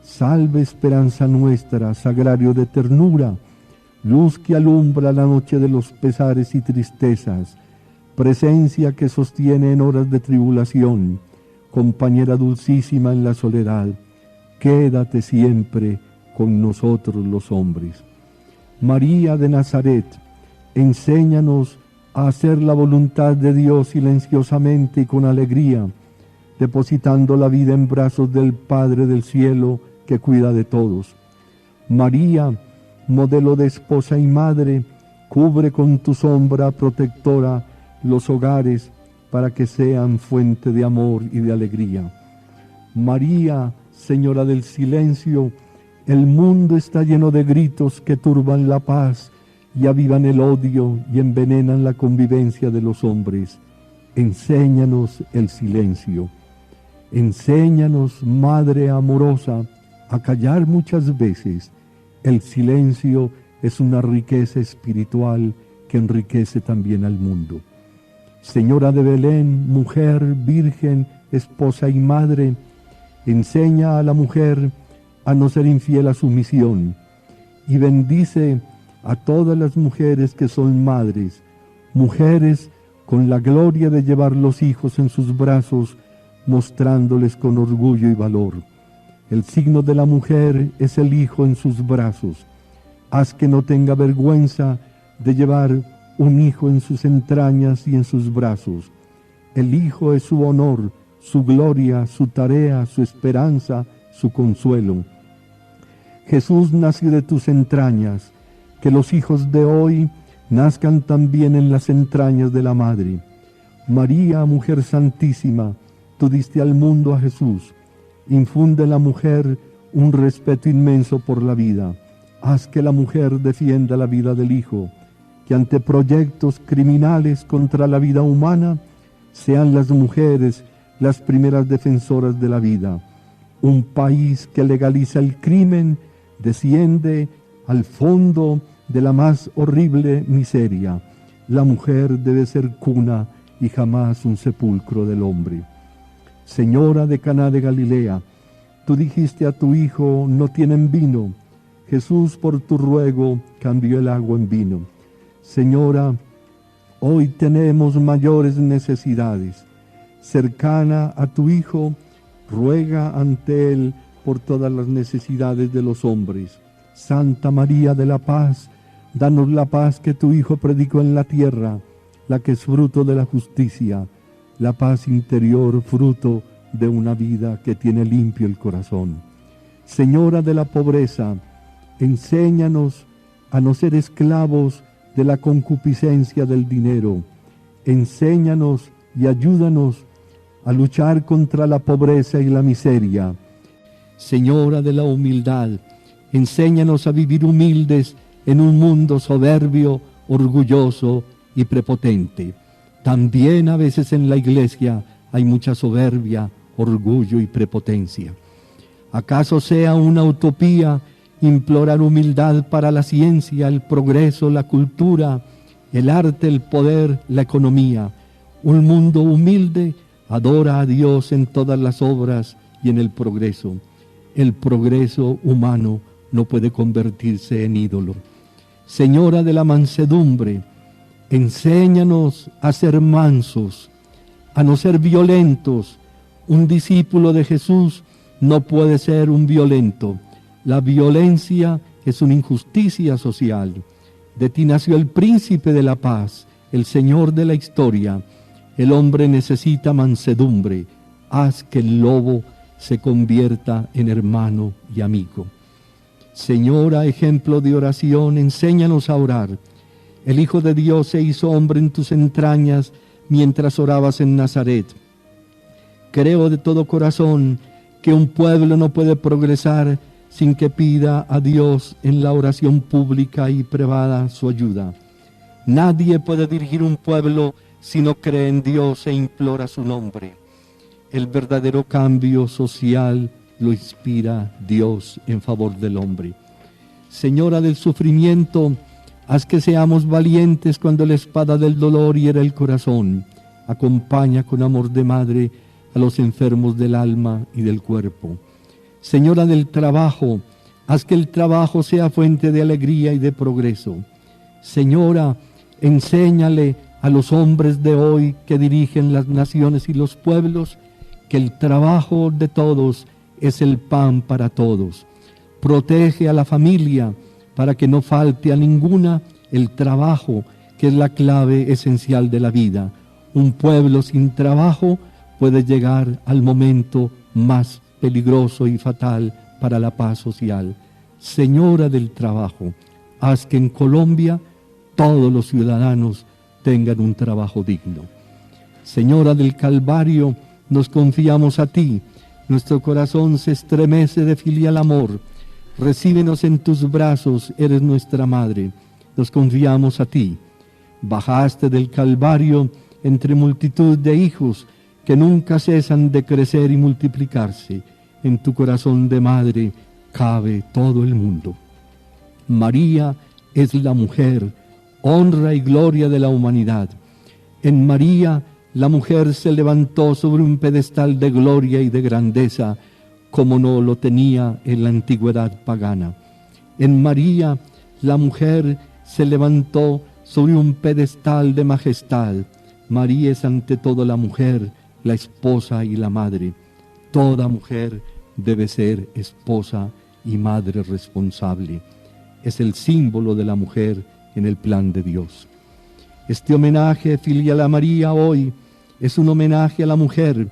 Salve esperanza nuestra, sagrario de ternura, luz que alumbra la noche de los pesares y tristezas, presencia que sostiene en horas de tribulación, compañera dulcísima en la soledad, quédate siempre con nosotros los hombres. María de Nazaret, enséñanos a hacer la voluntad de Dios silenciosamente y con alegría, depositando la vida en brazos del Padre del cielo que cuida de todos. María, modelo de esposa y madre, cubre con tu sombra protectora los hogares para que sean fuente de amor y de alegría. María, Señora del silencio, el mundo está lleno de gritos que turban la paz y avivan el odio y envenenan la convivencia de los hombres. Enséñanos el silencio. Enséñanos, Madre amorosa, a callar muchas veces. El silencio es una riqueza espiritual que enriquece también al mundo. Señora de Belén, mujer, virgen, esposa y madre, enseña a la mujer a no ser infiel a su misión y bendice a todas las mujeres que son madres, mujeres con la gloria de llevar los hijos en sus brazos, mostrándoles con orgullo y valor. El signo de la mujer es el hijo en sus brazos. Haz que no tenga vergüenza de llevar un hijo en sus entrañas y en sus brazos. El hijo es su honor, su gloria, su tarea, su esperanza, su consuelo. Jesús nació de tus entrañas, que los hijos de hoy nazcan también en las entrañas de la Madre. María, mujer santísima, tú diste al mundo a Jesús. Infunde en la mujer un respeto inmenso por la vida. Haz que la mujer defienda la vida del Hijo, que ante proyectos criminales contra la vida humana sean las mujeres las primeras defensoras de la vida. Un país que legaliza el crimen desciende al fondo de la más horrible miseria. La mujer debe ser cuna y jamás un sepulcro del hombre. Señora de Caná de Galilea, tú dijiste a tu hijo, no tienen vino. Jesús, por tu ruego, cambió el agua en vino. Señora, hoy tenemos mayores necesidades. Cercana a tu hijo, ruega ante él por todas las necesidades de los hombres. Santa María de la Paz, danos la paz que tu Hijo predicó en la tierra, la que es fruto de la justicia, la paz interior, fruto de una vida que tiene limpio el corazón. Señora de la pobreza, enséñanos a no ser esclavos de la concupiscencia del dinero. Enséñanos y ayúdanos a luchar contra la pobreza y la miseria. Señora de la humildad, enséñanos a vivir humildes en un mundo soberbio, orgulloso y prepotente. También a veces en la iglesia hay mucha soberbia, orgullo y prepotencia. ¿Acaso sea una utopía implorar humildad para la ciencia, el progreso, la cultura, el arte, el poder, la economía? Un mundo humilde adora a Dios en todas las obras y en el progreso. El progreso humano no puede convertirse en ídolo. Señora de la mansedumbre, enséñanos a ser mansos, a no ser violentos. Un discípulo de Jesús no puede ser un violento. La violencia es una injusticia social. De ti nació el príncipe de la paz, el Señor de la historia. El hombre necesita mansedumbre. Haz que el lobo se convierta en hermano y amigo. Señora, ejemplo de oración, enséñanos a orar. El Hijo de Dios se hizo hombre en tus entrañas mientras orabas en Nazaret. Creo de todo corazón que un pueblo no puede progresar sin que pida a Dios en la oración pública y privada su ayuda. Nadie puede dirigir un pueblo si no cree en Dios e implora su nombre. El verdadero cambio social lo inspira Dios en favor del hombre. Señora del sufrimiento, haz que seamos valientes cuando la espada del dolor hiera el corazón. Acompaña con amor de madre a los enfermos del alma y del cuerpo. Señora del trabajo, haz que el trabajo sea fuente de alegría y de progreso. Señora, enséñale a los hombres de hoy que dirigen las naciones y los pueblos que el trabajo de todos es el pan para todos. Protege a la familia para que no falte a ninguna el trabajo, que es la clave esencial de la vida. Un pueblo sin trabajo puede llegar al momento más peligroso y fatal para la paz social. Señora del trabajo, haz que en Colombia todos los ciudadanos tengan un trabajo digno. Señora del Calvario, nos confiamos a ti. Nuestro corazón se estremece de filial amor. Recíbenos en tus brazos, eres nuestra madre. Nos confiamos a ti. Bajaste del Calvario entre multitud de hijos que nunca cesan de crecer y multiplicarse. En tu corazón de madre cabe todo el mundo. María es la mujer, honra y gloria de la humanidad. En María la mujer se levantó sobre un pedestal de gloria y de grandeza, como no lo tenía en la antigüedad pagana. En María la mujer se levantó sobre un pedestal de majestad. María es ante todo la mujer, la esposa y la madre. Toda mujer debe ser esposa y madre responsable. Es el símbolo de la mujer en el plan de Dios. Este homenaje filial a María hoy es un homenaje a la mujer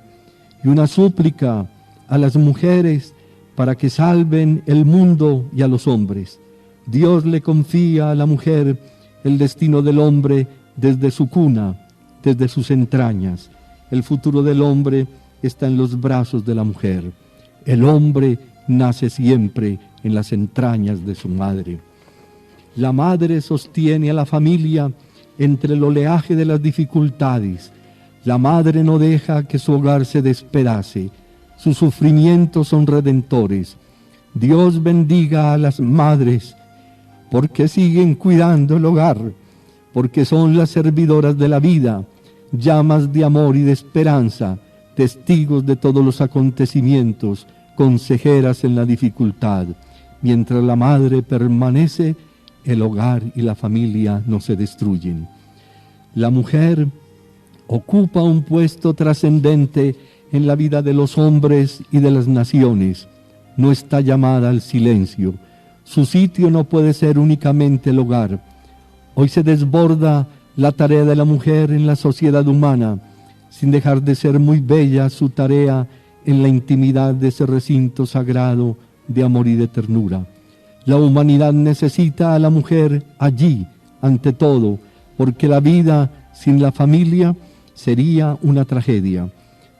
y una súplica a las mujeres para que salven el mundo y a los hombres. Dios le confía a la mujer el destino del hombre desde su cuna, desde sus entrañas. El futuro del hombre está en los brazos de la mujer. El hombre nace siempre en las entrañas de su madre. La madre sostiene a la familia entre el oleaje de las dificultades. La madre no deja que su hogar se despedace. Sus sufrimientos son redentores. Dios bendiga a las madres, porque siguen cuidando el hogar, porque son las servidoras de la vida, llamas de amor y de esperanza, testigos de todos los acontecimientos, consejeras en la dificultad. Mientras la madre permanece, el hogar y la familia no se destruyen. La mujer ocupa un puesto trascendente en la vida de los hombres y de las naciones. No está llamada al silencio. Su sitio no puede ser únicamente el hogar. Hoy se desborda la tarea de la mujer en la sociedad humana, sin dejar de ser muy bella su tarea en la intimidad de ese recinto sagrado de amor y de ternura. La humanidad necesita a la mujer allí, ante todo, porque la vida sin la familia sería una tragedia.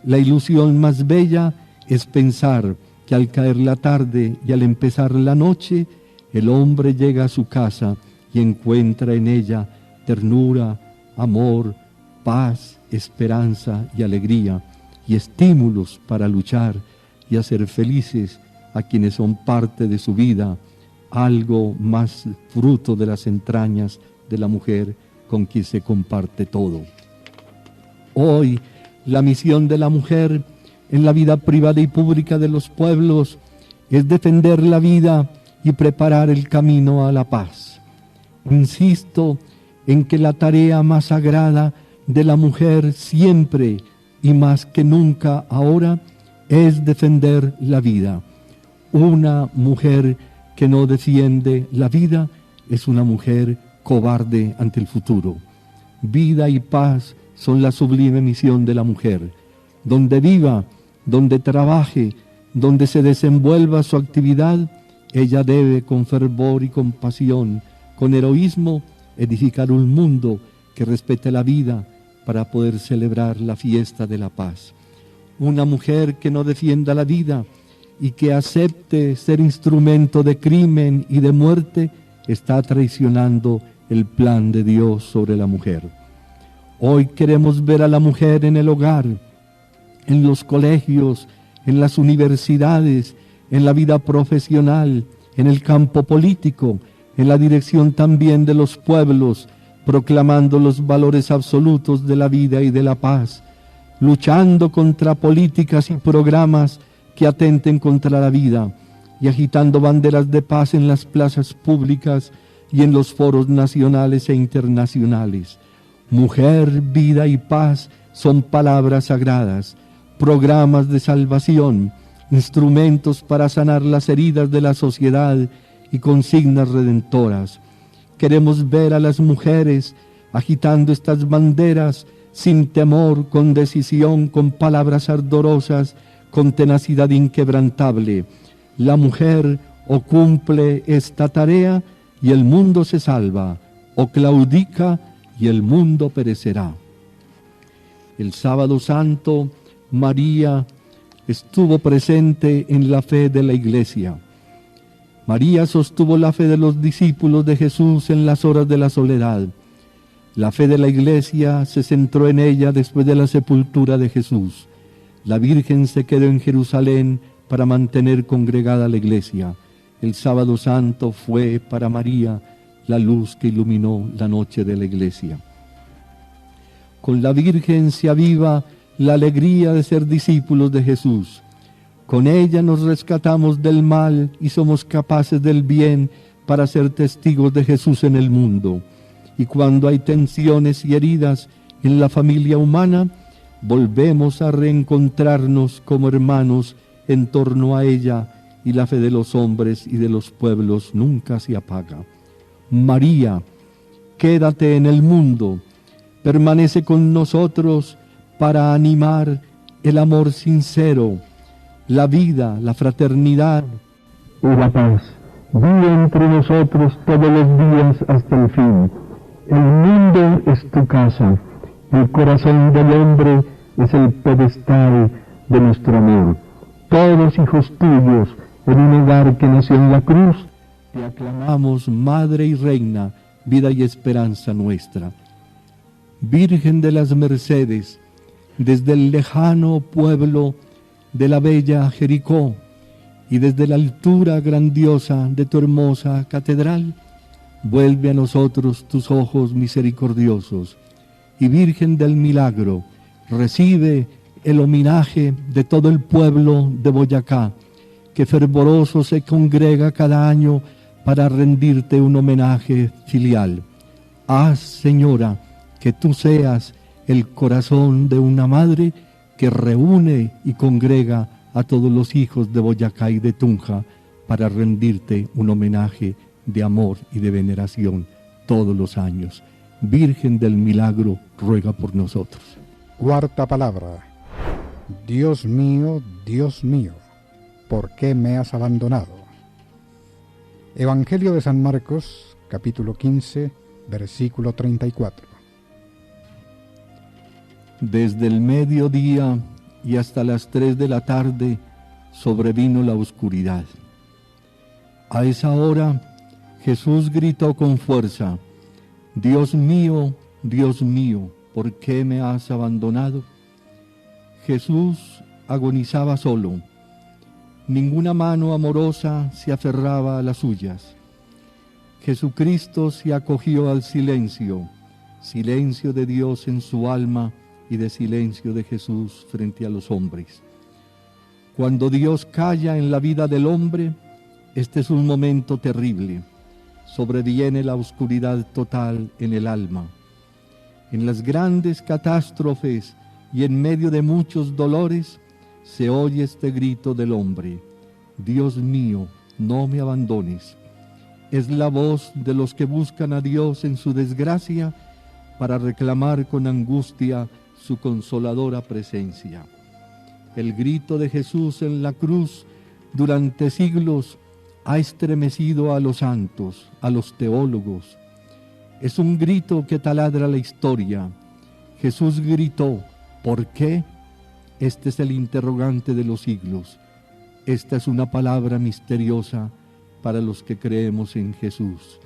La ilusión más bella es pensar que al caer la tarde y al empezar la noche, el hombre llega a su casa y encuentra en ella ternura, amor, paz, esperanza y alegría, y estímulos para luchar y hacer felices a quienes son parte de su vida, algo más fruto de las entrañas de la mujer con quien se comparte todo. Hoy, la misión de la mujer en la vida privada y pública de los pueblos es defender la vida y preparar el camino a la paz. Insisto en que la tarea más sagrada de la mujer siempre y más que nunca ahora es defender la vida. Una mujer que no defiende la vida es una mujer cobarde ante el futuro. Vida y paz son la sublime misión de la mujer. Donde viva, donde trabaje, donde se desenvuelva su actividad, ella debe con fervor y con pasión, con heroísmo, edificar un mundo que respete la vida para poder celebrar la fiesta de la paz. Una mujer que no defienda la vida y que acepte ser instrumento de crimen y de muerte, está traicionando el plan de Dios sobre la mujer. Hoy queremos ver a la mujer en el hogar, en los colegios, en las universidades, en la vida profesional, en el campo político, en la dirección también de los pueblos, proclamando los valores absolutos de la vida y de la paz, luchando contra políticas y programas que atenten contra la vida y agitando banderas de paz en las plazas públicas y en los foros nacionales e internacionales. Mujer, vida y paz son palabras sagradas, programas de salvación, instrumentos para sanar las heridas de la sociedad y consignas redentoras. Queremos ver a las mujeres agitando estas banderas sin temor, con decisión, con palabras ardorosas, con tenacidad inquebrantable. La mujer o cumple esta tarea y el mundo se salva, o claudica y el mundo perecerá. El sábado santo, María estuvo presente en la fe de la Iglesia. María sostuvo la fe de los discípulos de Jesús en las horas de la soledad. La fe de la Iglesia se centró en ella después de la sepultura de Jesús. La Virgen se quedó en Jerusalén para mantener congregada la Iglesia. El sábado santo fue para María la luz que iluminó la noche de la Iglesia. Con la Virgen se aviva la alegría de ser discípulos de Jesús. Con ella nos rescatamos del mal y somos capaces del bien para ser testigos de Jesús en el mundo. Y cuando hay tensiones y heridas en la familia humana, volvemos a reencontrarnos como hermanos en torno a ella, y la fe de los hombres y de los pueblos nunca se apaga. María, quédate en el mundo, permanece con nosotros para animar el amor sincero, la vida, la fraternidad y la paz. Vive entre nosotros todos los días hasta el fin. El mundo es tu casa, el corazón del hombre es el pedestal de nuestro amor. Todos hijos tuyos, en un hogar que nació en la cruz, te aclamamos, Madre y Reina, vida y esperanza nuestra. Virgen de las Mercedes, desde el lejano pueblo de la bella Jericó y desde la altura grandiosa de tu hermosa catedral, vuelve a nosotros tus ojos misericordiosos y Virgen del Milagro, recibe el homenaje de todo el pueblo de Boyacá, que fervoroso se congrega cada año para rendirte un homenaje filial. Haz, Señora, que tú seas el corazón de una madre que reúne y congrega a todos los hijos de Boyacá y de Tunja para rendirte un homenaje de amor y de veneración todos los años. Virgen del Milagro, ruega por nosotros. Cuarta palabra. Dios mío, ¿por qué me has abandonado? Evangelio de San Marcos, capítulo 15, versículo 34. Desde el mediodía y hasta las 3 de la tarde sobrevino la oscuridad. A esa hora Jesús gritó con fuerza: Dios mío, ¿por qué me has abandonado? Jesús agonizaba solo. Ninguna mano amorosa se aferraba a las suyas. Jesucristo se acogió al silencio, silencio de Dios en su alma y de silencio de Jesús frente a los hombres. Cuando Dios calla en la vida del hombre, este es un momento terrible. Sobreviene la oscuridad total en el alma. En las grandes catástrofes y en medio de muchos dolores, se oye este grito del hombre: Dios mío, no me abandones. Es la voz de los que buscan a Dios en su desgracia para reclamar con angustia su consoladora presencia. El grito de Jesús en la cruz durante siglos ha estremecido a los santos, a los teólogos. Es un grito que taladra la historia. Jesús gritó: ¿por qué? Este es el interrogante de los siglos. Esta es una palabra misteriosa para los que creemos en Jesús,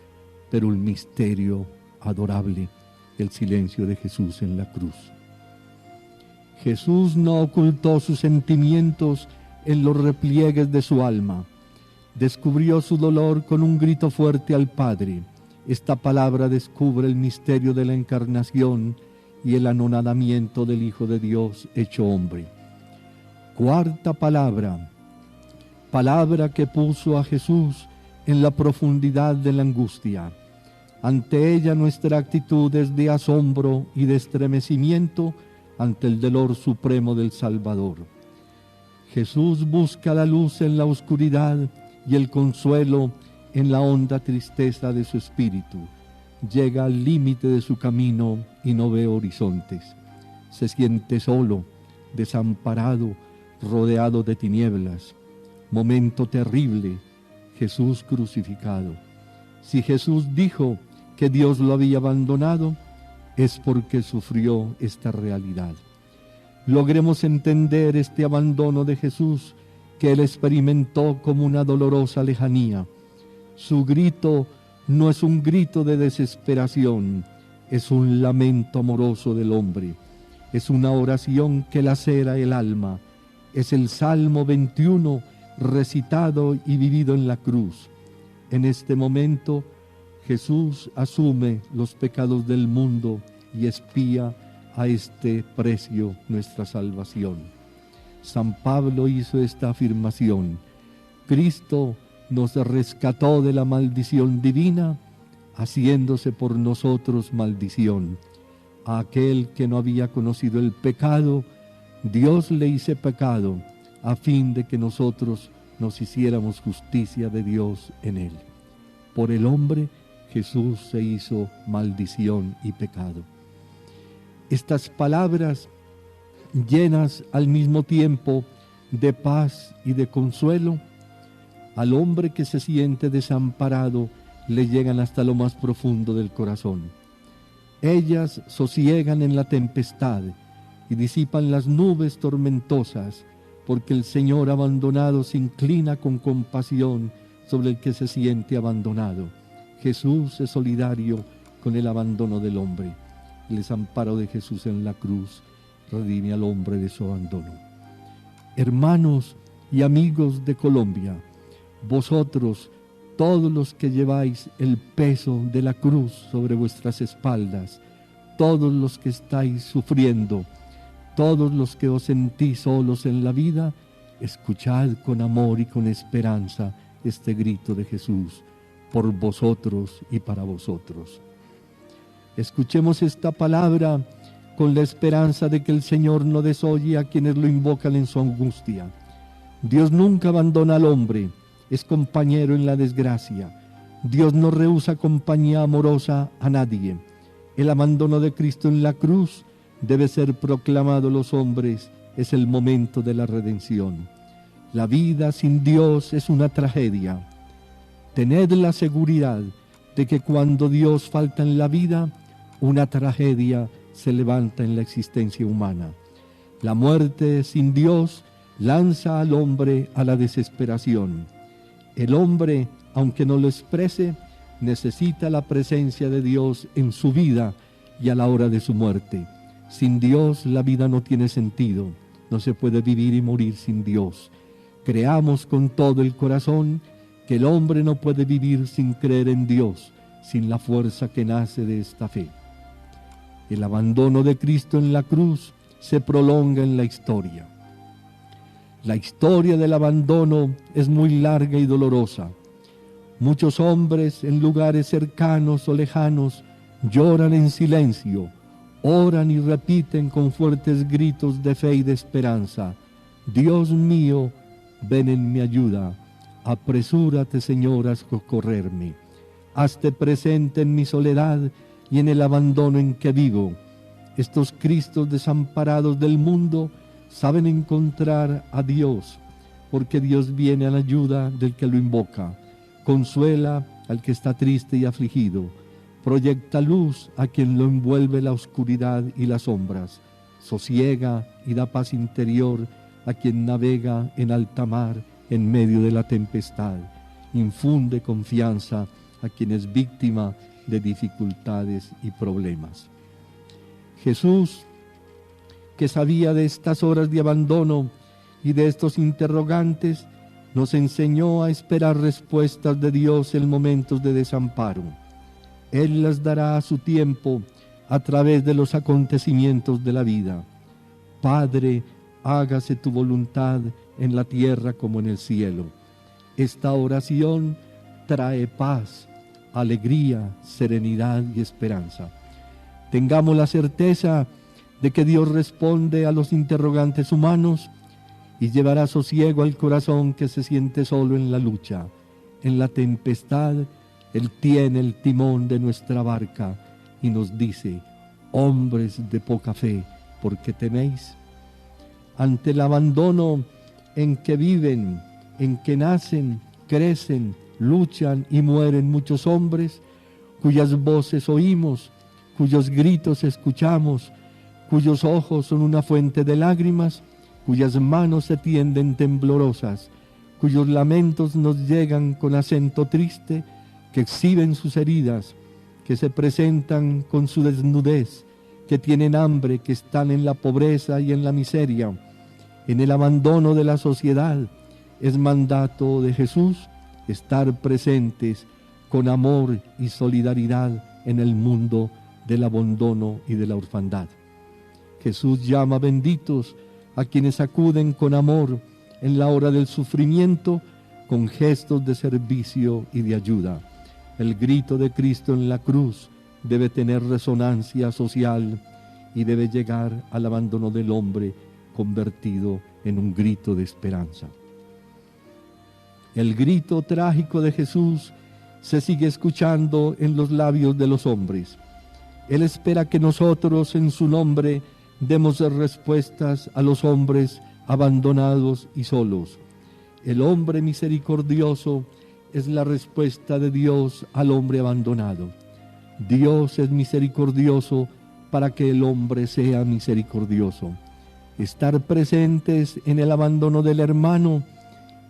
pero un misterio adorable, el silencio de Jesús en la cruz. Jesús no ocultó sus sentimientos en los repliegues de su alma. Descubrió su dolor con un grito fuerte al Padre. Esta palabra descubre el misterio de la encarnación y el anonadamiento del Hijo de Dios hecho hombre. Cuarta palabra, palabra que puso a Jesús en la profundidad de la angustia. Ante ella nuestra actitud es de asombro y de estremecimiento ante el dolor supremo del Salvador. Jesús busca la luz en la oscuridad y el consuelo en la honda tristeza de su espíritu. Llega al límite de su camino y no ve horizontes. Se siente solo, desamparado, rodeado de tinieblas. Momento terrible, Jesús crucificado. Si Jesús dijo que Dios lo había abandonado, es porque sufrió esta realidad. Logremos entender este abandono de Jesús que Él experimentó como una dolorosa lejanía. Su grito no es un grito de desesperación, es un lamento amoroso del hombre. Es una oración que lacera el alma. Es el Salmo 21 recitado y vivido en la cruz. En este momento, Jesús asume los pecados del mundo y expía a este precio nuestra salvación. San Pablo hizo esta afirmación: Cristo nos rescató de la maldición divina, haciéndose por nosotros maldición. A aquel que no había conocido el pecado, Dios le hizo pecado, a fin de que nosotros nos hiciéramos justicia de Dios en él. Por el hombre, Jesús se hizo maldición y pecado. Estas palabras, llenas al mismo tiempo de paz y de consuelo, al hombre que se siente desamparado le llegan hasta lo más profundo del corazón. Ellas sosiegan en la tempestad y disipan las nubes tormentosas, porque el Señor abandonado se inclina con compasión sobre el que se siente abandonado. Jesús es solidario con el abandono del hombre. El desamparo de Jesús en la cruz redime al hombre de su abandono. Hermanos y amigos de Colombia, vosotros, todos los que lleváis el peso de la cruz sobre vuestras espaldas, todos los que estáis sufriendo, todos los que os sentís solos en la vida, escuchad con amor y con esperanza este grito de Jesús, por vosotros y para vosotros. Escuchemos esta palabra con la esperanza de que el Señor no desoye a quienes lo invocan en su angustia. Dios nunca abandona al hombre, es compañero en la desgracia. Dios no rehúsa compañía amorosa a nadie. El abandono de Cristo en la cruz debe ser proclamado a los hombres, es el momento de la redención. La vida sin Dios es una tragedia. Tened la seguridad de que cuando Dios falta en la vida, una tragedia se levanta en la existencia humana. La muerte sin Dios lanza al hombre a la desesperación. El hombre, aunque no lo exprese, necesita la presencia de Dios en su vida y a la hora de su muerte. Sin Dios la vida no tiene sentido, no se puede vivir y morir sin Dios. Creamos con todo el corazón que el hombre no puede vivir sin creer en Dios, sin la fuerza que nace de esta fe. El abandono de Cristo en la cruz se prolonga en la historia. La historia del abandono es muy larga y dolorosa. Muchos hombres en lugares cercanos o lejanos lloran en silencio, oran y repiten con fuertes gritos de fe y de esperanza: Dios mío, ven en mi ayuda, apresúrate, Señor, a socorrerme. Hazte presente en mi soledad y en el abandono en que vivo. Estos Cristos desamparados del mundo saben encontrar a Dios, porque Dios viene a la ayuda del que lo invoca, consuela al que está triste y afligido, proyecta luz a quien lo envuelve la oscuridad y las sombras, sosiega y da paz interior a quien navega en alta mar en medio de la tempestad, infunde confianza a quien es víctima de dificultades y problemas. Jesús, que sabía de estas horas de abandono y de estos interrogantes, nos enseñó a esperar respuestas de Dios en momentos de desamparo. Él las dará a su tiempo a través de los acontecimientos de la vida. Padre, hágase tu voluntad en la tierra como en el cielo. Esta oración trae paz, alegría, serenidad y esperanza. Tengamos la certeza de que Dios responde a los interrogantes humanos y llevará sosiego al corazón que se siente solo en la lucha. En la tempestad, Él tiene el timón de nuestra barca y nos dice: hombres de poca fe, ¿por qué teméis? Ante el abandono en que viven, en que nacen, crecen, luchan y mueren muchos hombres, cuyas voces oímos, cuyos gritos escuchamos, cuyos ojos son una fuente de lágrimas, cuyas manos se tienden temblorosas, cuyos lamentos nos llegan con acento triste, que exhiben sus heridas, que se presentan con su desnudez, que tienen hambre, que están en la pobreza y en la miseria, en el abandono de la sociedad. Es mandato de Jesús estar presentes con amor y solidaridad en el mundo del abandono y de la orfandad. Jesús llama benditos a quienes acuden con amor en la hora del sufrimiento, con gestos de servicio y de ayuda. El grito de Cristo en la cruz debe tener resonancia social y debe llegar al abandono del hombre convertido en un grito de esperanza. El grito trágico de Jesús se sigue escuchando en los labios de los hombres. Él espera que nosotros en su nombre demos respuestas a los hombres abandonados y solos. El hombre misericordioso es la respuesta de Dios al hombre abandonado. Dios es misericordioso para que el hombre sea misericordioso. Estar presentes en el abandono del hermano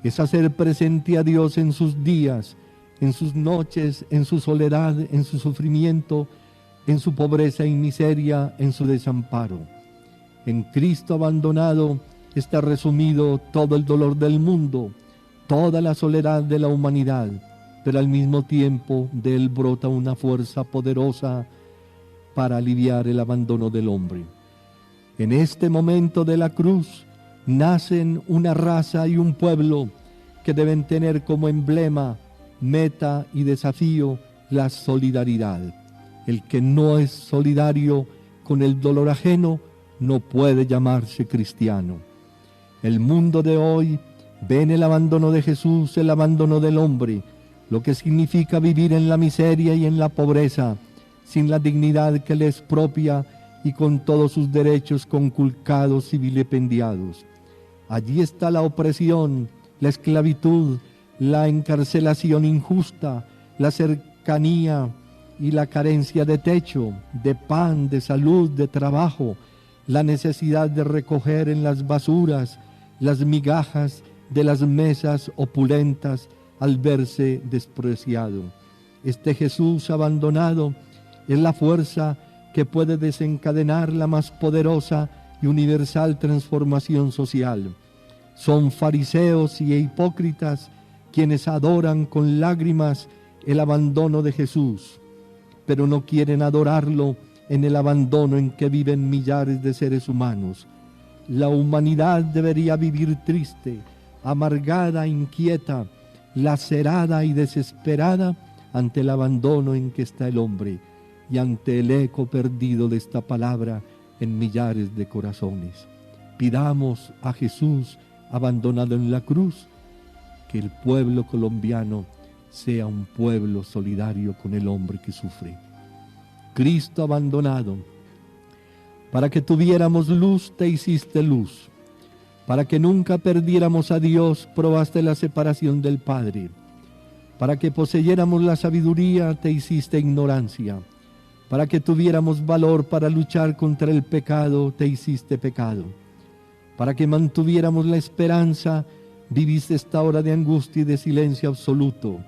es hacer presente a Dios en sus días, en sus noches, en su soledad, en su sufrimiento, en su pobreza y miseria, en su desamparo. En Cristo abandonado está resumido todo el dolor del mundo, toda la soledad de la humanidad, pero al mismo tiempo de él brota una fuerza poderosa para aliviar el abandono del hombre. En este momento de la cruz nacen una raza y un pueblo que deben tener como emblema, meta y desafío la solidaridad. El que no es solidario con el dolor ajeno no puede llamarse cristiano. El mundo de hoy ve en el abandono de Jesús el abandono del hombre, lo que significa vivir en la miseria y en la pobreza, sin la dignidad que le es propia y con todos sus derechos conculcados y vilipendiados. Allí está la opresión, la esclavitud, la encarcelación injusta, la cercanía y la carencia de techo, de pan, de salud, de trabajo, la necesidad de recoger en las basuras las migajas de las mesas opulentas al verse despreciado. Este Jesús abandonado es la fuerza que puede desencadenar la más poderosa y universal transformación social. Son fariseos y hipócritas quienes adoran con lágrimas el abandono de Jesús, pero no quieren adorarlo en el abandono en que viven millares de seres humanos. La humanidad debería vivir triste, amargada, inquieta, lacerada y desesperada ante el abandono en que está el hombre y ante el eco perdido de esta palabra en millares de corazones. Pidamos a Jesús abandonado en la cruz que el pueblo colombiano sea un pueblo solidario con el hombre que sufre. Cristo abandonado, para que tuviéramos luz te hiciste luz, para que nunca perdiéramos a Dios probaste la separación del Padre, para que poseyéramos la sabiduría te hiciste ignorancia, para que tuviéramos valor para luchar contra el pecado te hiciste pecado, para que mantuviéramos la esperanza viviste esta hora de angustia y de silencio absoluto,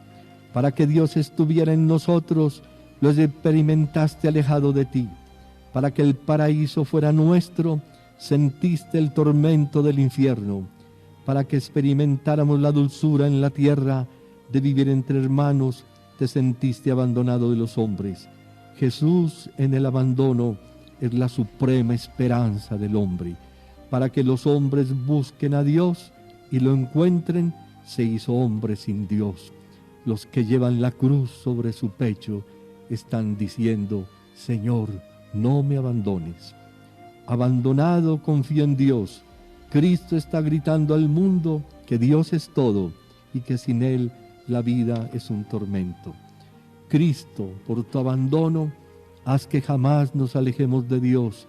para que Dios estuviera en nosotros lo experimentaste alejado de ti, para que el paraíso fuera nuestro sentiste el tormento del infierno, para que experimentáramos la dulzura en la tierra de vivir entre hermanos te sentiste abandonado de los hombres. Jesús en el abandono es la suprema esperanza del hombre. Para que los hombres busquen a Dios y lo encuentren, se hizo hombre sin Dios. Los que llevan la cruz sobre su pecho están diciendo, Señor, no me abandones. Abandonado, confío en Dios. Cristo está gritando al mundo que Dios es todo y que sin Él la vida es un tormento. Cristo, por tu abandono, haz que jamás nos alejemos de Dios,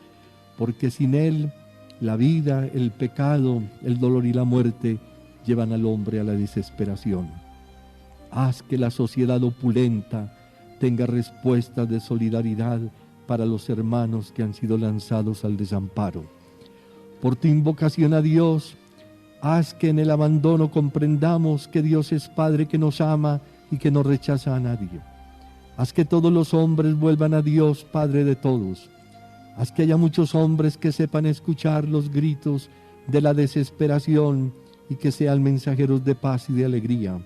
porque sin Él la vida, el pecado, el dolor y la muerte llevan al hombre a la desesperación. Haz que la sociedad opulenta tenga respuestas de solidaridad para los hermanos que han sido lanzados al desamparo. Por tu invocación a Dios, haz que en el abandono comprendamos que Dios es Padre que nos ama y que no rechaza a nadie. Haz que todos los hombres vuelvan a Dios, Padre de todos. Haz que haya muchos hombres que sepan escuchar los gritos de la desesperación y que sean mensajeros de paz y de alegría.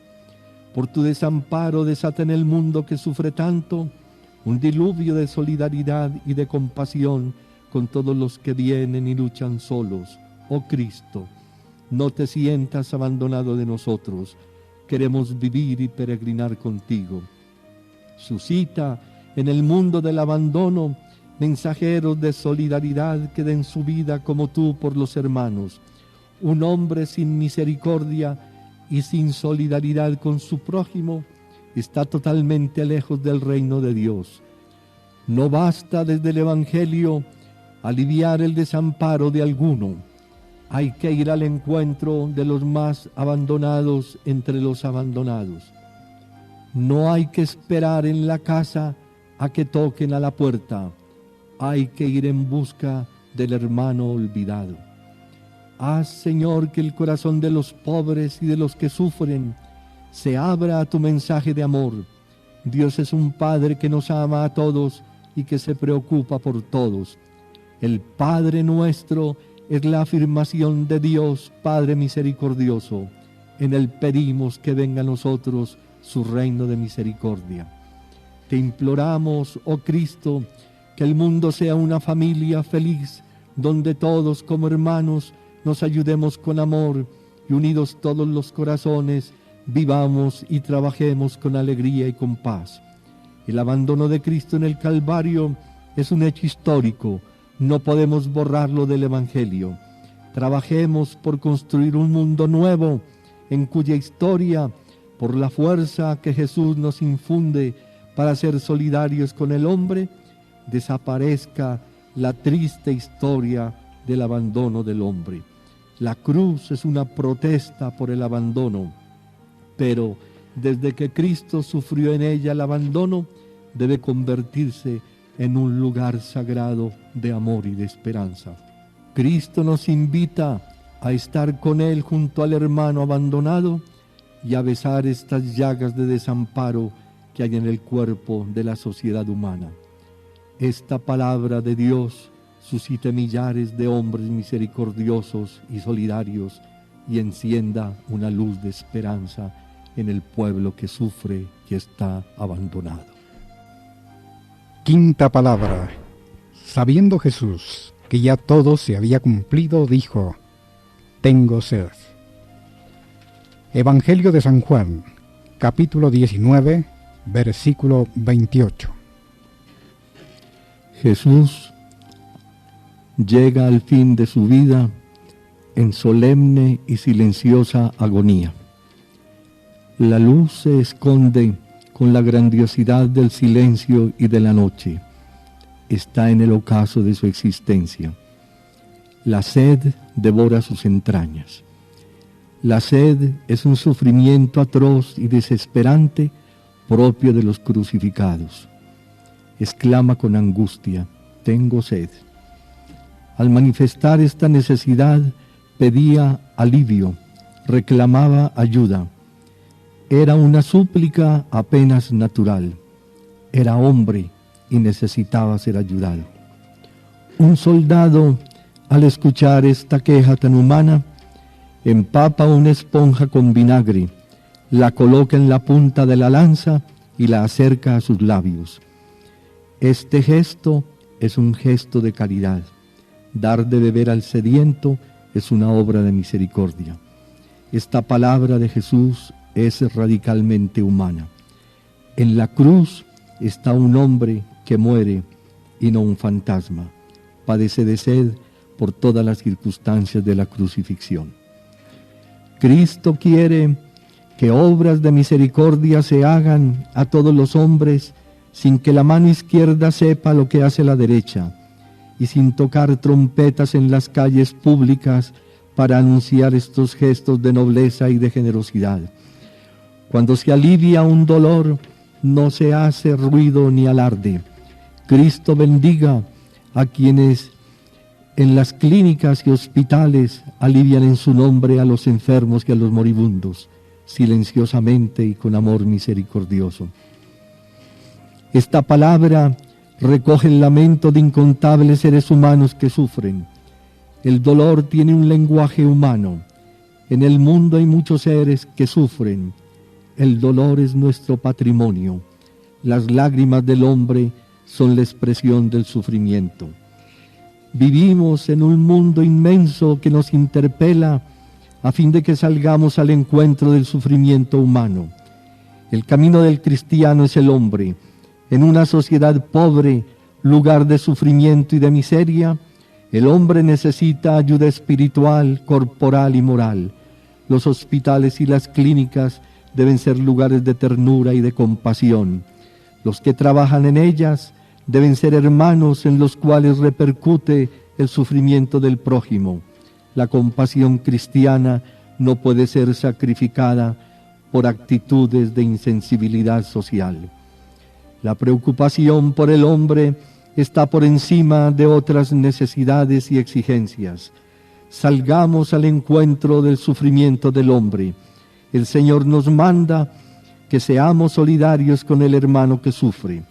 Por tu desamparo desata en el mundo que sufre tanto un diluvio de solidaridad y de compasión con todos los que vienen y luchan solos. Oh Cristo, no te sientas abandonado de nosotros. Queremos vivir y peregrinar contigo. Suscita en el mundo del abandono mensajeros de solidaridad que den su vida como tú por los hermanos. Un hombre sin misericordia y sin solidaridad con su prójimo está totalmente lejos del reino de Dios. No basta desde el Evangelio aliviar el desamparo de alguno. Hay que ir al encuentro de los más abandonados entre los abandonados. No hay que esperar en la casa a que toquen a la puerta. Hay que ir en busca del hermano olvidado. Haz, Señor, que el corazón de los pobres y de los que sufren se abra a tu mensaje de amor. Dios es un Padre que nos ama a todos y que se preocupa por todos. El Padre nuestro es la afirmación de Dios, Padre misericordioso. En Él pedimos que venga a nosotros su reino de misericordia. Te imploramos, oh Cristo, que el mundo sea una familia feliz, donde todos como hermanos nos ayudemos con amor y unidos todos los corazones, vivamos y trabajemos con alegría y con paz. El abandono de Cristo en el Calvario es un hecho histórico, no podemos borrarlo del Evangelio. Trabajemos por construir un mundo nuevo, en cuya historia, por la fuerza que Jesús nos infunde para ser solidarios con el hombre, desaparezca la triste historia del abandono del hombre. La cruz es una protesta por el abandono, pero desde que Cristo sufrió en ella el abandono, debe convertirse en un lugar sagrado de amor y de esperanza. Cristo nos invita a estar con Él junto al hermano abandonado y a besar estas llagas de desamparo que hay en el cuerpo de la sociedad humana. Esta palabra de Dios suscite millares de hombres misericordiosos y solidarios y encienda una luz de esperanza en el pueblo que sufre y está abandonado. Quinta palabra. Sabiendo Jesús que ya todo se había cumplido, dijo: tengo sed. Evangelio de San Juan, capítulo 19, versículo 28. Jesús llega al fin de su vida en solemne y silenciosa agonía. La luz se esconde con la grandiosidad del silencio y de la noche. Está en el ocaso de su existencia. La sed devora sus entrañas. La sed es un sufrimiento atroz y desesperante propio de los crucificados. Exclama con angustia: tengo sed. Al manifestar esta necesidad, pedía alivio, reclamaba ayuda. Era una súplica apenas natural. Era hombre y necesitaba ser ayudado. Un soldado, al escuchar esta queja tan humana, empapa una esponja con vinagre, la coloca en la punta de la lanza y la acerca a sus labios. Este gesto es un gesto de caridad. Dar de beber al sediento es una obra de misericordia. Esta palabra de Jesús es radicalmente humana. En la cruz está un hombre que muere y no un fantasma. Padece de sed por todas las circunstancias de la crucifixión. Cristo quiere que obras de misericordia se hagan a todos los hombres sin que la mano izquierda sepa lo que hace la derecha y sin tocar trompetas en las calles públicas para anunciar estos gestos de nobleza y de generosidad. Cuando se alivia un dolor, no se hace ruido ni alarde. Cristo bendiga a quienes en las clínicas y hospitales alivian en su nombre a los enfermos y a los moribundos, silenciosamente y con amor misericordioso. Esta palabra recoge el lamento de incontables seres humanos que sufren. El dolor tiene un lenguaje humano. En el mundo hay muchos seres que sufren. El dolor es nuestro patrimonio. Las lágrimas del hombre son la expresión del sufrimiento. Vivimos en un mundo inmenso que nos interpela a fin de que salgamos al encuentro del sufrimiento humano. El camino del cristiano es el hombre. En una sociedad pobre, lugar de sufrimiento y de miseria, el hombre necesita ayuda espiritual, corporal y moral. Los hospitales y las clínicas deben ser lugares de ternura y de compasión. Los que trabajan en ellas deben ser hermanos en los cuales repercute el sufrimiento del prójimo. La compasión cristiana no puede ser sacrificada por actitudes de insensibilidad social. La preocupación por el hombre está por encima de otras necesidades y exigencias. Salgamos al encuentro del sufrimiento del hombre. El Señor nos manda que seamos solidarios con el hermano que sufre.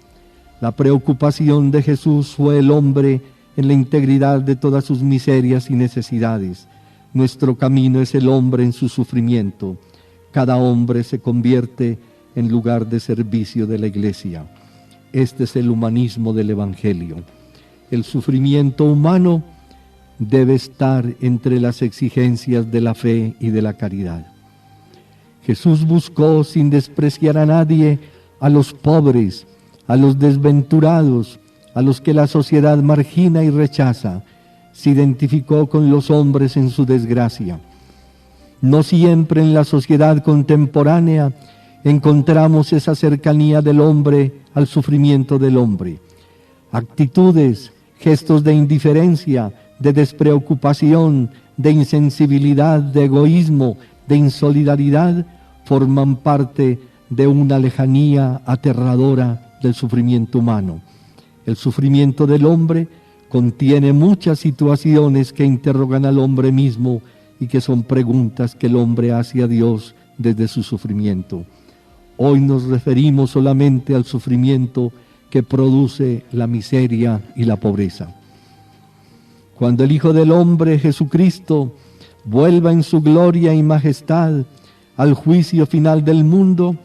La preocupación de Jesús fue el hombre en la integridad de todas sus miserias y necesidades. Nuestro camino es el hombre en su sufrimiento. Cada hombre se convierte en lugar de servicio de la Iglesia. Este es el humanismo del Evangelio. El sufrimiento humano debe estar entre las exigencias de la fe y de la caridad. Jesús buscó, sin despreciar a nadie, a los pobres, a los desventurados, a los que la sociedad margina y rechaza. Se identificó con los hombres en su desgracia. No siempre en la sociedad contemporánea encontramos esa cercanía del hombre al sufrimiento del hombre. Actitudes, gestos de indiferencia, de despreocupación, de insensibilidad, de egoísmo, de insolidaridad, forman parte de una lejanía aterradora del sufrimiento humano. El sufrimiento del hombre contiene muchas situaciones que interrogan al hombre mismo y que son preguntas que el hombre hace a Dios desde su sufrimiento. Hoy nos referimos solamente al sufrimiento que produce la miseria y la pobreza. Cuando el Hijo del Hombre, Jesucristo, vuelva en su gloria y majestad al juicio final del mundo,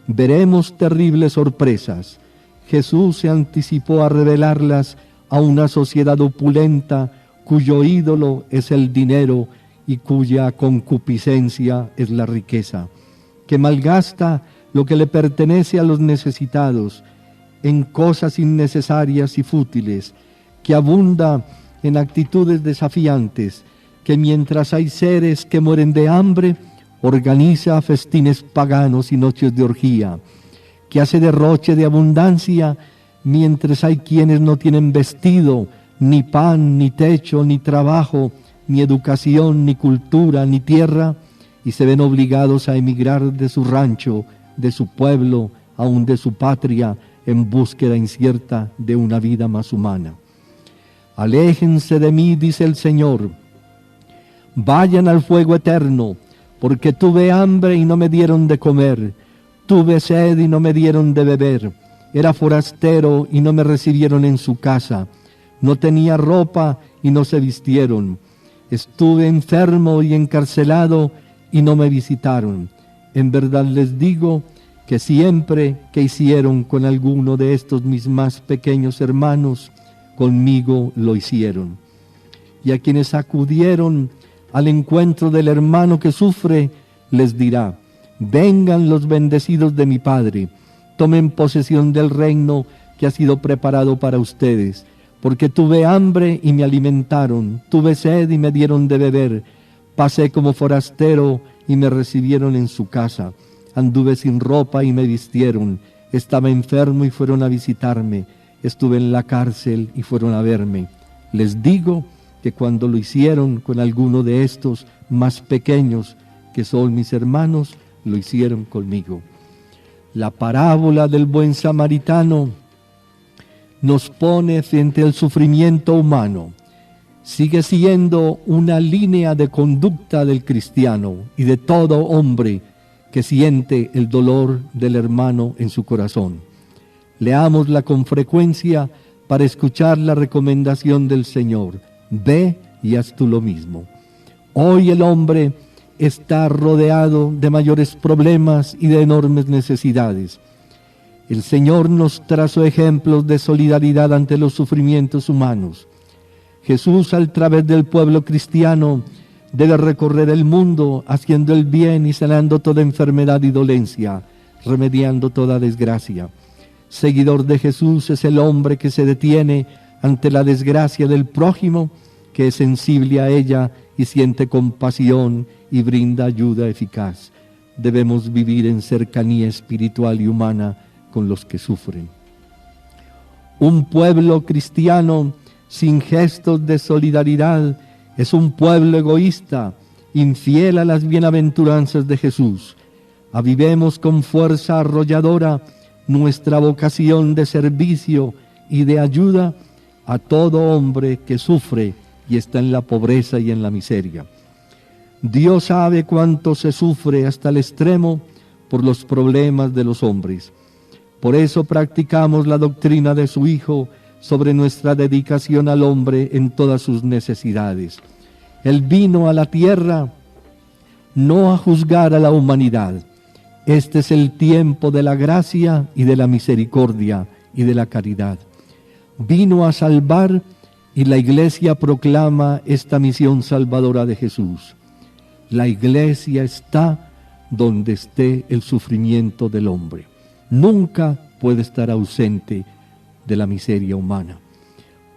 veremos terribles sorpresas. Jesús se anticipó a revelarlas a una sociedad opulenta cuyo ídolo es el dinero y cuya concupiscencia es la riqueza, que malgasta lo que le pertenece a los necesitados en cosas innecesarias y fútiles, que abunda en actitudes desafiantes, que mientras hay seres que mueren de hambre, organiza festines paganos y noches de orgía, que hace derroche de abundancia mientras hay quienes no tienen vestido, ni pan, ni techo, ni trabajo, ni educación, ni cultura, ni tierra, y se ven obligados a emigrar de su rancho, de su pueblo, aun de su patria, en búsqueda incierta de una vida más humana. Aléjense de mí, dice el Señor, vayan al fuego eterno, porque tuve hambre y no me dieron de comer, tuve sed y no me dieron de beber, era forastero y no me recibieron en su casa, no tenía ropa y no se vistieron, estuve enfermo y encarcelado y no me visitaron. En verdad les digo que siempre que hicieron con alguno de estos mis más pequeños hermanos, conmigo lo hicieron. Y a quienes acudieron al encuentro del hermano que sufre, les dirá, vengan los bendecidos de mi Padre, tomen posesión del reino que ha sido preparado para ustedes, porque tuve hambre y me alimentaron, tuve sed y me dieron de beber, pasé como forastero y me recibieron en su casa, anduve sin ropa y me vistieron, estaba enfermo y fueron a visitarme, estuve en la cárcel y fueron a verme. Les digo que cuando lo hicieron con alguno de estos más pequeños, que son mis hermanos, lo hicieron conmigo. La parábola del buen samaritano nos pone frente al sufrimiento humano. Sigue siendo una línea de conducta del cristiano y de todo hombre que siente el dolor del hermano en su corazón. Leámosla con frecuencia para escuchar la recomendación del Señor. Ve y haz tú lo mismo. Hoy el hombre está rodeado de mayores problemas y de enormes necesidades. El Señor nos trazó ejemplos de solidaridad ante los sufrimientos humanos. Jesús, a través del pueblo cristiano, debe recorrer el mundo haciendo el bien y sanando toda enfermedad y dolencia, remediando toda desgracia. Seguidor de Jesús es el hombre que se detiene ante la desgracia del prójimo, que es sensible a ella y siente compasión y brinda ayuda eficaz. Debemos vivir en cercanía espiritual y humana con los que sufren. Un pueblo cristiano sin gestos de solidaridad es un pueblo egoísta, infiel a las bienaventuranzas de Jesús. Avivemos con fuerza arrolladora nuestra vocación de servicio y de ayuda a todo hombre que sufre y está en la pobreza y en la miseria. Dios sabe cuánto se sufre hasta el extremo por los problemas de los hombres. Por eso practicamos la doctrina de su Hijo, sobre nuestra dedicación al hombre en todas sus necesidades. Él vino a la tierra no a juzgar a la humanidad. Este es el tiempo de la gracia y de la misericordia y de la caridad. Vino a salvar y la Iglesia proclama esta misión salvadora de Jesús. La Iglesia está donde esté el sufrimiento del hombre. Nunca puede estar ausente de la miseria humana.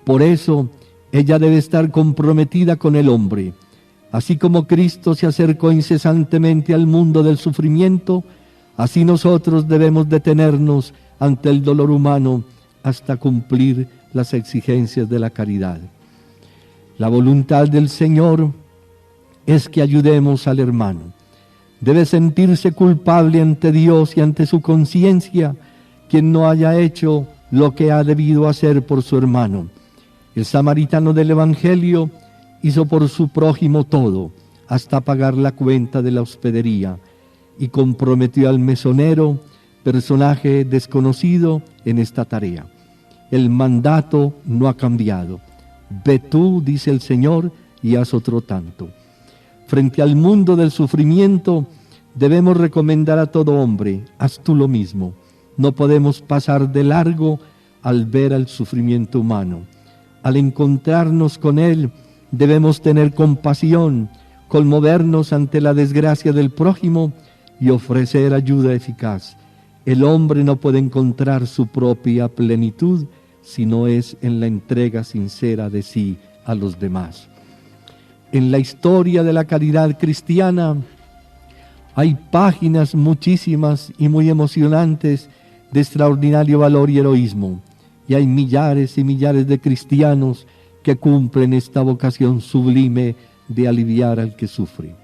Por eso, ella debe estar comprometida con el hombre. Así como Cristo se acercó incesantemente al mundo del sufrimiento, así nosotros debemos detenernos ante el dolor humano hasta cumplir las exigencias de la caridad. La voluntad del Señor es que ayudemos al hermano. Debe sentirse culpable ante Dios y ante su conciencia quien no haya hecho lo que ha debido hacer por su hermano. El samaritano del Evangelio hizo por su prójimo todo, hasta pagar la cuenta de la hospedería, y comprometió al mesonero, personaje desconocido, en esta tarea. El mandato no ha cambiado. Ve tú, dice el Señor, y haz otro tanto. Frente al mundo del sufrimiento, debemos recomendar a todo hombre, haz tú lo mismo. No podemos pasar de largo al ver al sufrimiento humano. Al encontrarnos con él, debemos tener compasión, conmovernos ante la desgracia del prójimo y ofrecer ayuda eficaz. El hombre no puede encontrar su propia plenitud si no es en la entrega sincera de sí a los demás. En la historia de la caridad cristiana hay páginas muchísimas y muy emocionantes de extraordinario valor y heroísmo, y hay millares y millares de cristianos que cumplen esta vocación sublime de aliviar al que sufre.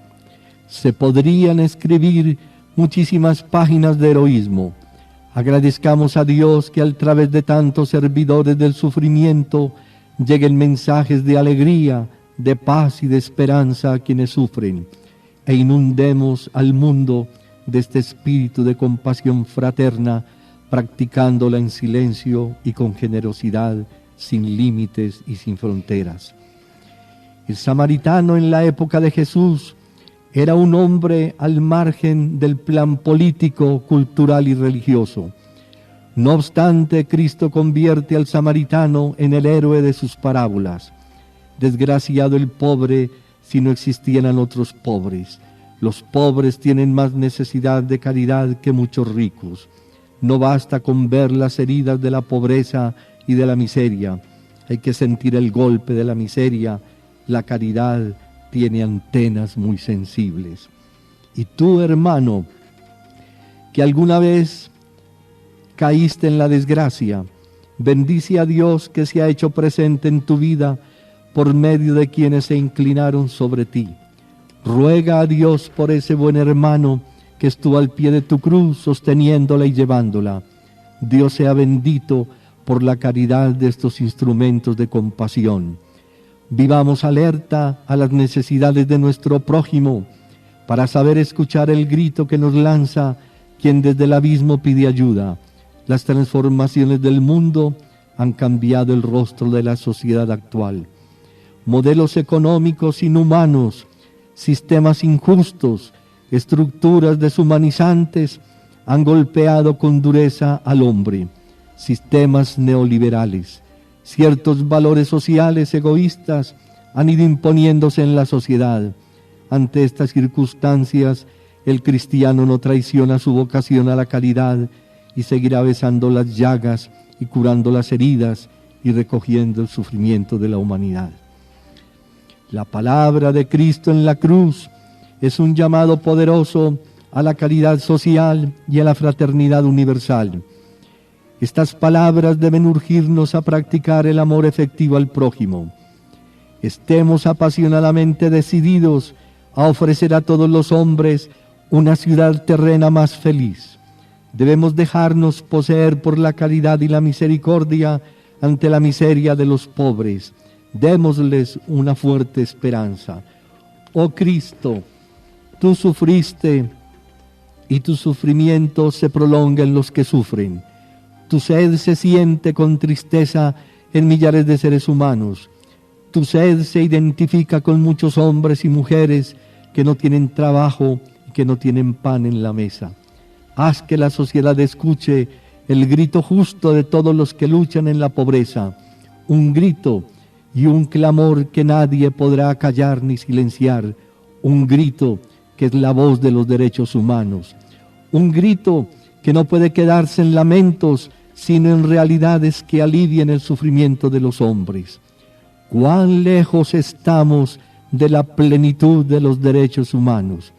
Se podrían escribir muchísimas páginas de heroísmo. Agradezcamos a Dios que a través de tantos servidores del sufrimiento lleguen mensajes de alegría, de paz y de esperanza a quienes sufren, e inundemos al mundo de este espíritu de compasión fraterna, practicándola en silencio y con generosidad, sin límites y sin fronteras. El samaritano en la época de Jesús era un hombre al margen del plan político, cultural y religioso. No obstante, Cristo convierte al samaritano en el héroe de sus parábolas. Desgraciado el pobre si no existieran otros pobres. Los pobres tienen más necesidad de caridad que muchos ricos. No basta con ver las heridas de la pobreza y de la miseria. Hay que sentir el golpe de la miseria. La caridad tiene antenas muy sensibles. Y tú, hermano, que alguna vez caíste en la desgracia, bendice a Dios que se ha hecho presente en tu vida por medio de quienes se inclinaron sobre ti. Ruega a Dios por ese buen hermano que estuvo al pie de tu cruz, sosteniéndola y llevándola. Dios sea bendito por la caridad de estos instrumentos de compasión. Vivamos alerta a las necesidades de nuestro prójimo, para saber escuchar el grito que nos lanza quien desde el abismo pide ayuda. Las transformaciones del mundo han cambiado el rostro de la sociedad actual. Modelos económicos inhumanos, sistemas injustos, estructuras deshumanizantes han golpeado con dureza al hombre. Sistemas neoliberales, ciertos valores sociales egoístas han ido imponiéndose en la sociedad. Ante estas circunstancias, el cristiano no traiciona su vocación a la caridad y seguirá besando las llagas y curando las heridas y recogiendo el sufrimiento de la humanidad. La palabra de Cristo en la cruz es un llamado poderoso a la caridad social y a la fraternidad universal. Estas palabras deben urgirnos a practicar el amor efectivo al prójimo. Estemos apasionadamente decididos a ofrecer a todos los hombres una ciudad terrena más feliz. Debemos dejarnos poseer por la caridad y la misericordia ante la miseria de los pobres. Démosles una fuerte esperanza. Oh Cristo, tú sufriste y tu sufrimiento se prolonga en los que sufren. Tu sed se siente con tristeza en millares de seres humanos. Tu sed se identifica con muchos hombres y mujeres que no tienen trabajo y que no tienen pan en la mesa. Haz que la sociedad escuche el grito justo de todos los que luchan en la pobreza, un grito y un clamor que nadie podrá callar ni silenciar, un grito que es la voz de los derechos humanos, un grito que no puede quedarse en lamentos, sino en realidades que alivien el sufrimiento de los hombres. ¿Cuán lejos estamos de la plenitud de los derechos humanos?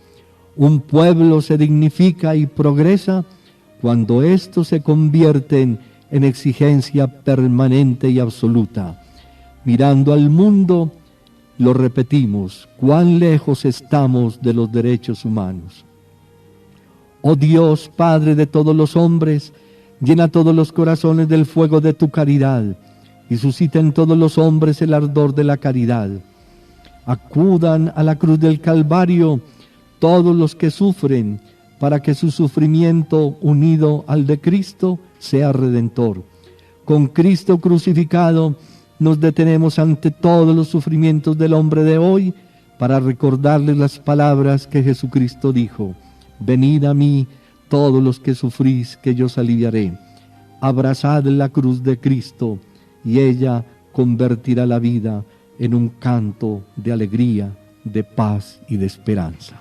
Un pueblo se dignifica y progresa cuando estos se convierten en exigencia permanente y absoluta. Mirando al mundo, lo repetimos, cuán lejos estamos de los derechos humanos. Oh Dios, Padre de todos los hombres, llena todos los corazones del fuego de tu caridad y suscita en todos los hombres el ardor de la caridad. Acudan a la cruz del Calvario todos los que sufren, para que su sufrimiento unido al de Cristo sea redentor. Con Cristo crucificado nos detenemos ante todos los sufrimientos del hombre de hoy para recordarles las palabras que Jesucristo dijo: venid a mí todos los que sufrís, que yo os aliviaré. Abrazad la cruz de Cristo y ella convertirá la vida en un canto de alegría, de paz y de esperanza.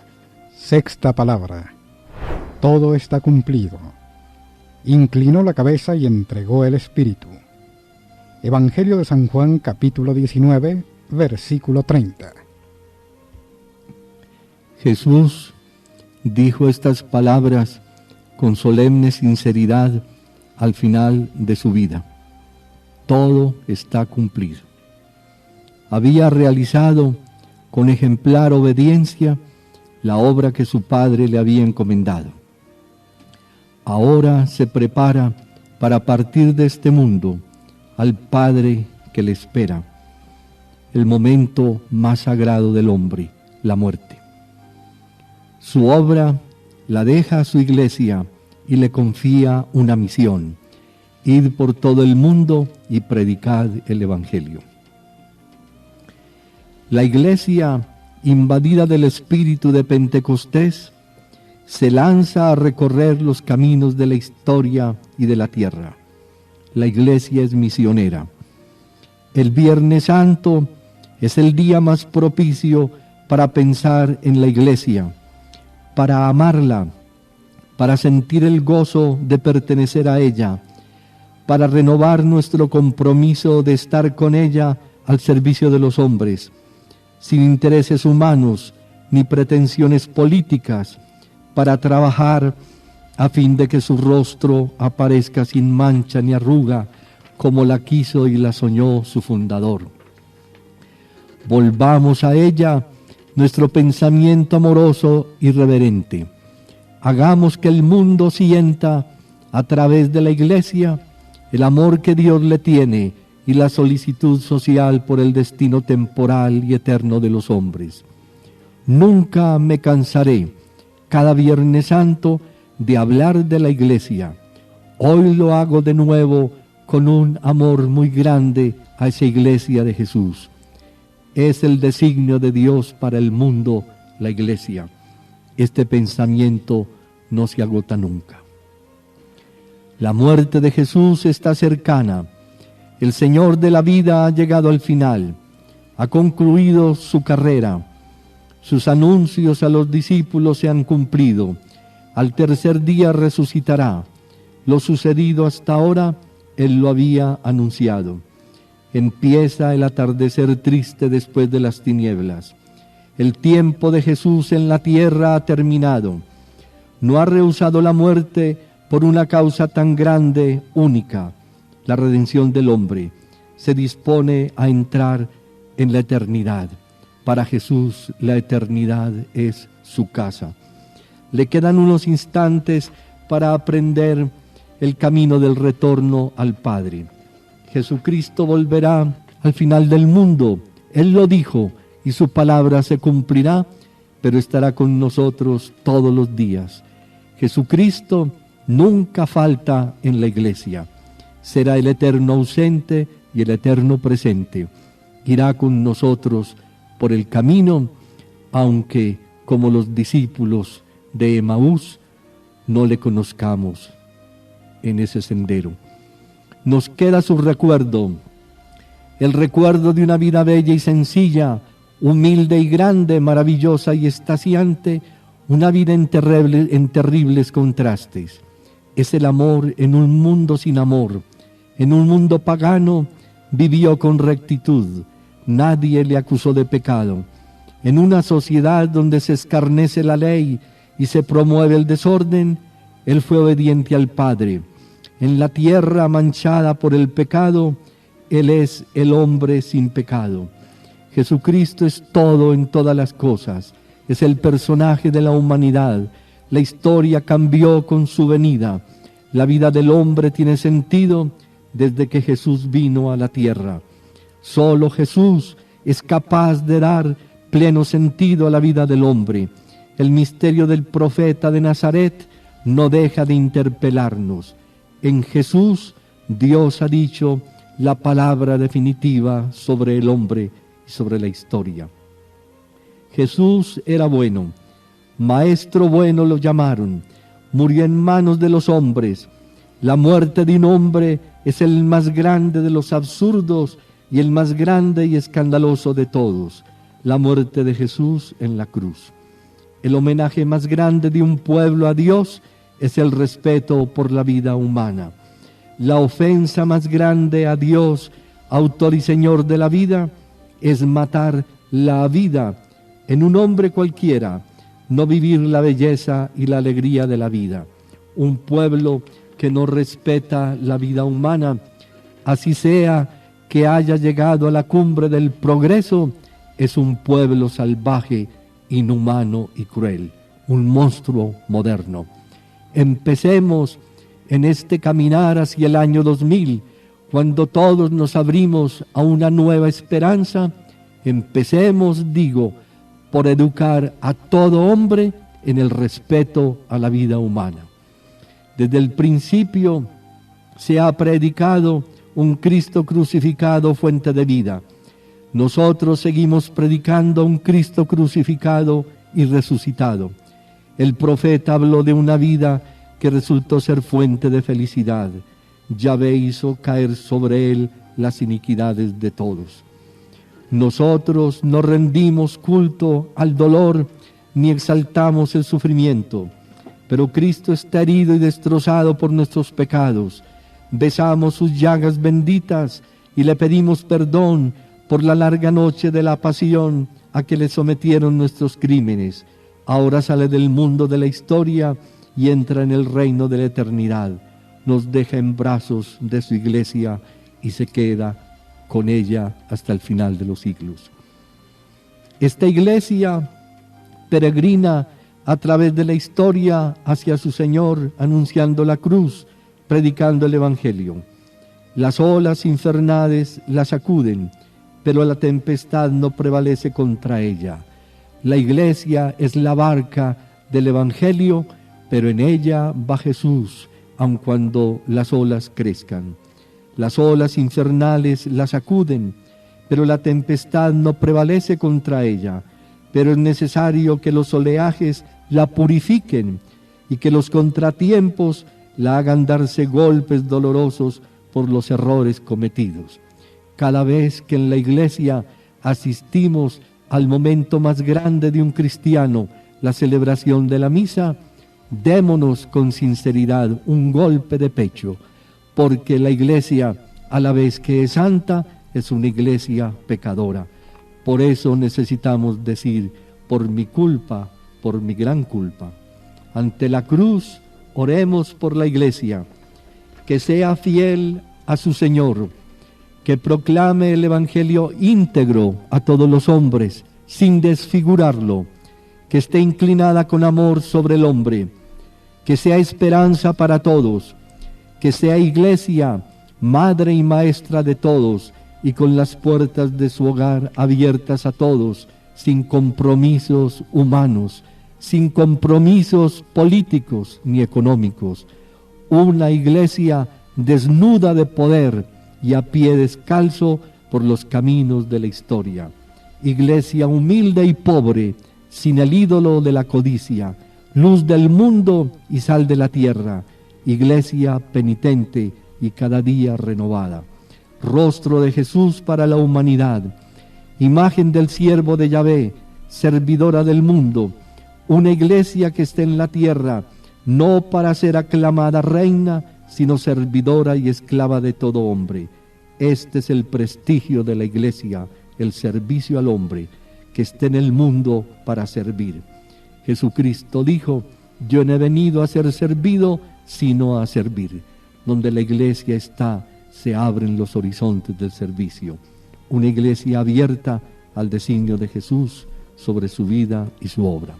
Sexta palabra. Todo está cumplido. Inclinó la cabeza y entregó el espíritu. Evangelio de San Juan, capítulo 19, versículo 30. Jesús dijo estas palabras con solemne sinceridad al final de su vida. Todo está cumplido. Había realizado con ejemplar obediencia la obra que su Padre le había encomendado. Ahora se prepara para partir de este mundo al Padre que le espera, el momento más sagrado del hombre, la muerte. Su obra la deja a su iglesia y le confía una misión: id por todo el mundo y predicad el Evangelio. La iglesia, invadida del espíritu de Pentecostés, se lanza a recorrer los caminos de la historia y de la tierra. La iglesia es misionera. El Viernes Santo es el día más propicio para pensar en la iglesia, para amarla, para sentir el gozo de pertenecer a ella, para renovar nuestro compromiso de estar con ella al servicio de los hombres, sin intereses humanos ni pretensiones políticas, para trabajar a fin de que su rostro aparezca sin mancha ni arruga, como la quiso y la soñó su fundador. Volvamos a ella nuestro pensamiento amoroso y reverente. Hagamos que el mundo sienta, a través de la iglesia, el amor que Dios le tiene y la solicitud social por el destino temporal y eterno de los hombres. Nunca me cansaré, cada Viernes Santo, de hablar de la iglesia. Hoy lo hago de nuevo con un amor muy grande a esa iglesia de Jesús. Es el designio de Dios para el mundo, la iglesia. Este pensamiento no se agota nunca. La muerte de Jesús está cercana. El Señor de la vida ha llegado al final. Ha concluido su carrera. Sus anuncios a los discípulos se han cumplido. Al tercer día resucitará. Lo sucedido hasta ahora, Él lo había anunciado. Empieza el atardecer triste después de las tinieblas. El tiempo de Jesús en la tierra ha terminado. No ha rehusado la muerte por una causa tan grande, única, la redención del hombre. Se dispone a entrar en la eternidad. Para Jesús la eternidad es su casa. Le quedan unos instantes para aprender el camino del retorno al Padre. Jesucristo volverá al final del mundo. Él lo dijo y su palabra se cumplirá, pero estará con nosotros todos los días. Jesucristo nunca falta en la iglesia. Será el eterno ausente y el eterno presente. Irá con nosotros por el camino, aunque, como los discípulos de Emaús, no le conozcamos en ese sendero. Nos queda su recuerdo, el recuerdo de una vida bella y sencilla, humilde y grande, maravillosa y extasiante, una vida en terribles contrastes. Es el amor en un mundo sin amor. En un mundo pagano vivió con rectitud. Nadie le acusó de pecado. En una sociedad donde se escarnece la ley y se promueve el desorden, él fue obediente al Padre. En la tierra manchada por el pecado, él es el hombre sin pecado. Jesucristo es todo en todas las cosas. Es el personaje de la humanidad. La historia cambió con su venida. La vida del hombre tiene sentido desde que Jesús vino a la tierra. Solo Jesús es capaz de dar pleno sentido a la vida del hombre. El misterio del profeta de Nazaret no deja de interpelarnos. En Jesús, Dios ha dicho la palabra definitiva sobre el hombre y sobre la historia. Jesús era bueno, maestro bueno lo llamaron, murió en manos de los hombres. La muerte de un hombre es el más grande de los absurdos y el más grande y escandaloso de todos, la muerte de Jesús en la cruz. El homenaje más grande de un pueblo a Dios es el respeto por la vida humana. La ofensa más grande a Dios, autor y señor de la vida, es matar la vida en un hombre cualquiera, no vivir la belleza y la alegría de la vida. Un pueblo que no respeta la vida humana, así sea que haya llegado a la cumbre del progreso, es un pueblo salvaje, inhumano y cruel, un monstruo moderno. Empecemos en este caminar hacia el año 2000, cuando todos nos abrimos a una nueva esperanza. Empecemos, digo, por educar a todo hombre en el respeto a la vida humana. Desde el principio se ha predicado un Cristo crucificado, fuente de vida. Nosotros seguimos predicando un Cristo crucificado y resucitado. El profeta habló de una vida que resultó ser fuente de felicidad. Yahvé hizo caer sobre él las iniquidades de todos. Nosotros no rendimos culto al dolor ni exaltamos el sufrimiento, pero Cristo está herido y destrozado por nuestros pecados. Besamos sus llagas benditas y le pedimos perdón por la larga noche de la pasión a que le sometieron nuestros crímenes. Ahora sale del mundo de la historia y entra en el reino de la eternidad. Nos deja en brazos de su iglesia y se queda con ella hasta el final de los siglos. Esta iglesia peregrina a través de la historia hacia su Señor, anunciando la cruz, predicando el Evangelio. Las olas infernales la sacuden, pero la tempestad no prevalece contra ella. La iglesia es la barca del Evangelio, pero en ella va Jesús, aun cuando las olas crezcan. Las olas infernales la sacuden, pero la tempestad no prevalece contra ella. Pero es necesario que los oleajes la purifiquen y que los contratiempos la hagan darse golpes dolorosos por los errores cometidos. Cada vez que en la iglesia asistimos al momento más grande de un cristiano, la celebración de la misa, démonos con sinceridad un golpe de pecho, porque la iglesia, a la vez que es santa, es una iglesia pecadora. Por eso necesitamos decir, por mi culpa, por mi gran culpa. Ante la cruz, oremos por la iglesia, que sea fiel a su Señor, que proclame el Evangelio íntegro a todos los hombres, sin desfigurarlo, que esté inclinada con amor sobre el hombre, que sea esperanza para todos, que sea iglesia, madre y maestra de todos, y con las puertas de su hogar abiertas a todos, sin compromisos humanos, sin compromisos políticos ni económicos. Una iglesia desnuda de poder, y a pie descalzo por los caminos de la historia. Iglesia humilde y pobre, sin el ídolo de la codicia, luz del mundo y sal de la tierra, iglesia penitente y cada día renovada. Rostro de Jesús para la humanidad, imagen del siervo de Yahvé, servidora del mundo, una iglesia que esté en la tierra, no para ser aclamada reina, sino servidora y esclava de todo hombre. Este es el prestigio de la iglesia, el servicio al hombre, que esté en el mundo para servir. Jesucristo dijo: yo no he venido a ser servido, sino a servir. Donde la iglesia está, se abren los horizontes del servicio. Una iglesia abierta al designio de Jesús sobre su vida y su obra.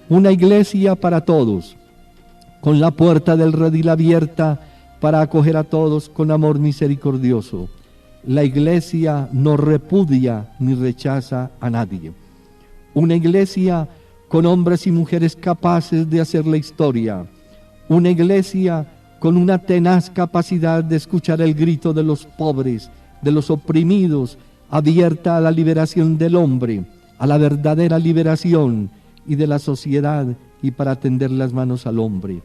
Una iglesia para todos, con la puerta del redil abierta para acoger a todos con amor misericordioso. La iglesia no repudia ni rechaza a nadie. Una iglesia con hombres y mujeres capaces de hacer la historia. Una iglesia con una tenaz capacidad de escuchar el grito de los pobres, de los oprimidos, abierta a la liberación del hombre, a la verdadera liberación y de la sociedad, y para tender las manos al hombre.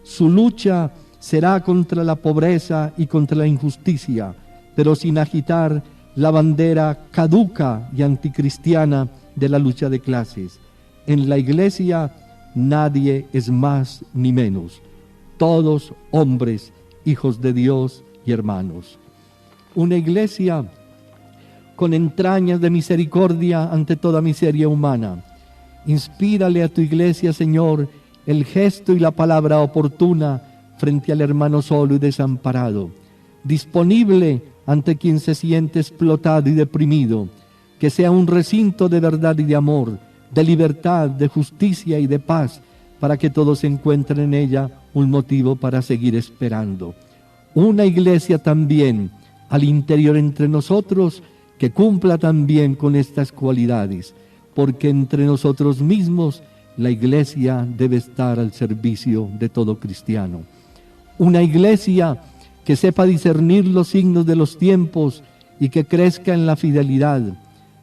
Su lucha será contra la pobreza y contra la injusticia, pero sin agitar la bandera caduca y anticristiana de la lucha de clases. En la iglesia nadie es más ni menos, todos hombres, hijos de Dios y hermanos. Una iglesia con entrañas de misericordia ante toda miseria humana. Inspírale a tu iglesia, Señor, el gesto y la palabra oportuna frente al hermano solo y desamparado, disponible ante quien se siente explotado y deprimido, que sea un recinto de verdad y de amor, de libertad, de justicia y de paz, para que todos encuentren en ella un motivo para seguir esperando. Una iglesia también al interior entre nosotros que cumpla también con estas cualidades, porque entre nosotros mismos la iglesia debe estar al servicio de todo cristiano. Una iglesia que sepa discernir los signos de los tiempos y que crezca en la fidelidad,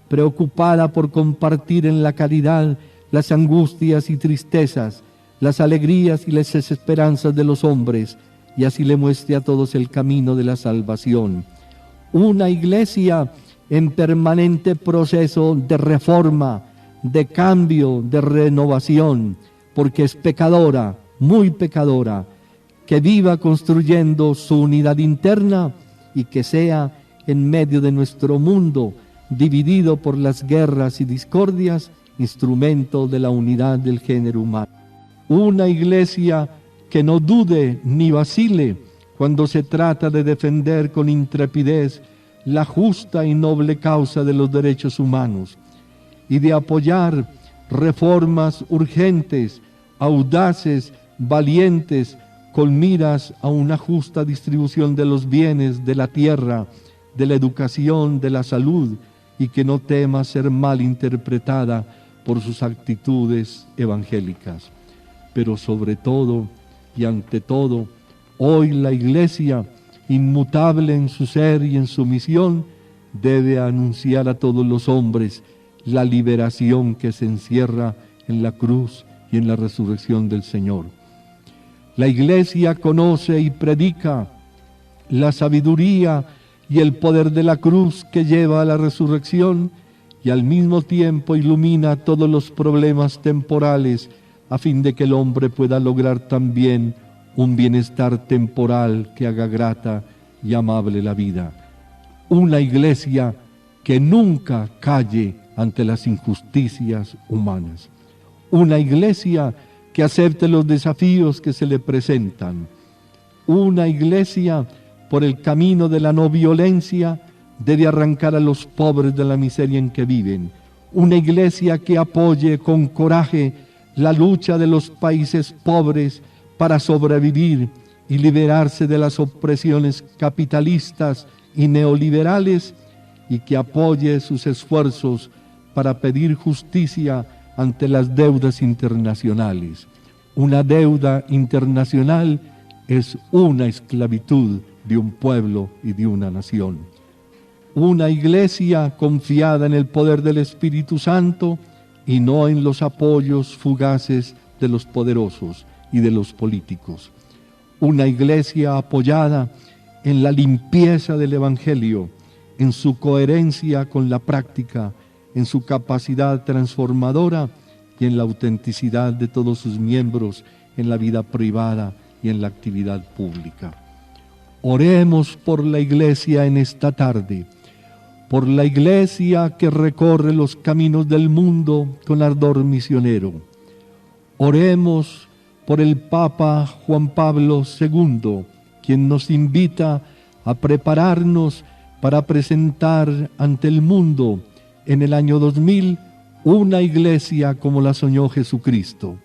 preocupada por compartir en la caridad las angustias y tristezas, las alegrías y las desesperanzas de los hombres, y así le muestre a todos el camino de la salvación. Una iglesia en permanente proceso de reforma, de cambio, de renovación, porque es pecadora, muy pecadora, que viva construyendo su unidad interna y que sea en medio de nuestro mundo, dividido por las guerras y discordias, instrumento de la unidad del género humano. Una iglesia que no dude ni vacile cuando se trata de defender con intrepidez la justa y noble causa de los derechos humanos y de apoyar reformas urgentes, audaces, valientes, con miras a una justa distribución de los bienes de la tierra, de la educación, de la salud, y que no tema ser mal interpretada por sus actitudes evangélicas. Pero sobre todo y ante todo, hoy la Iglesia, inmutable en su ser y en su misión, debe anunciar a todos los hombres la liberación que se encierra en la cruz y en la resurrección del Señor. La Iglesia conoce y predica la sabiduría y el poder de la cruz que lleva a la resurrección y al mismo tiempo ilumina todos los problemas temporales a fin de que el hombre pueda lograr también un bienestar temporal que haga grata y amable la vida. Una iglesia que nunca calle ante las injusticias humanas. Una iglesia que acepte los desafíos que se le presentan. Una iglesia por el camino de la no violencia debe arrancar a los pobres de la miseria en que viven. Una iglesia que apoye con coraje la lucha de los países pobres para sobrevivir y liberarse de las opresiones capitalistas y neoliberales, y que apoye sus esfuerzos para pedir justicia ante las deudas internacionales. Una deuda internacional es una esclavitud de un pueblo y de una nación. Una iglesia confiada en el poder del Espíritu Santo y no en los apoyos fugaces de los poderosos y de los políticos. Una iglesia apoyada en la limpieza del Evangelio, en su coherencia con la práctica, en su capacidad transformadora y en la autenticidad de todos sus miembros en la vida privada y en la actividad pública. Oremos por la iglesia en esta tarde, por la iglesia que recorre los caminos del mundo con ardor misionero. Oremos por el Papa Juan Pablo II, quien nos invita a prepararnos para presentar ante el mundo en el año 2000 una iglesia como la soñó Jesucristo.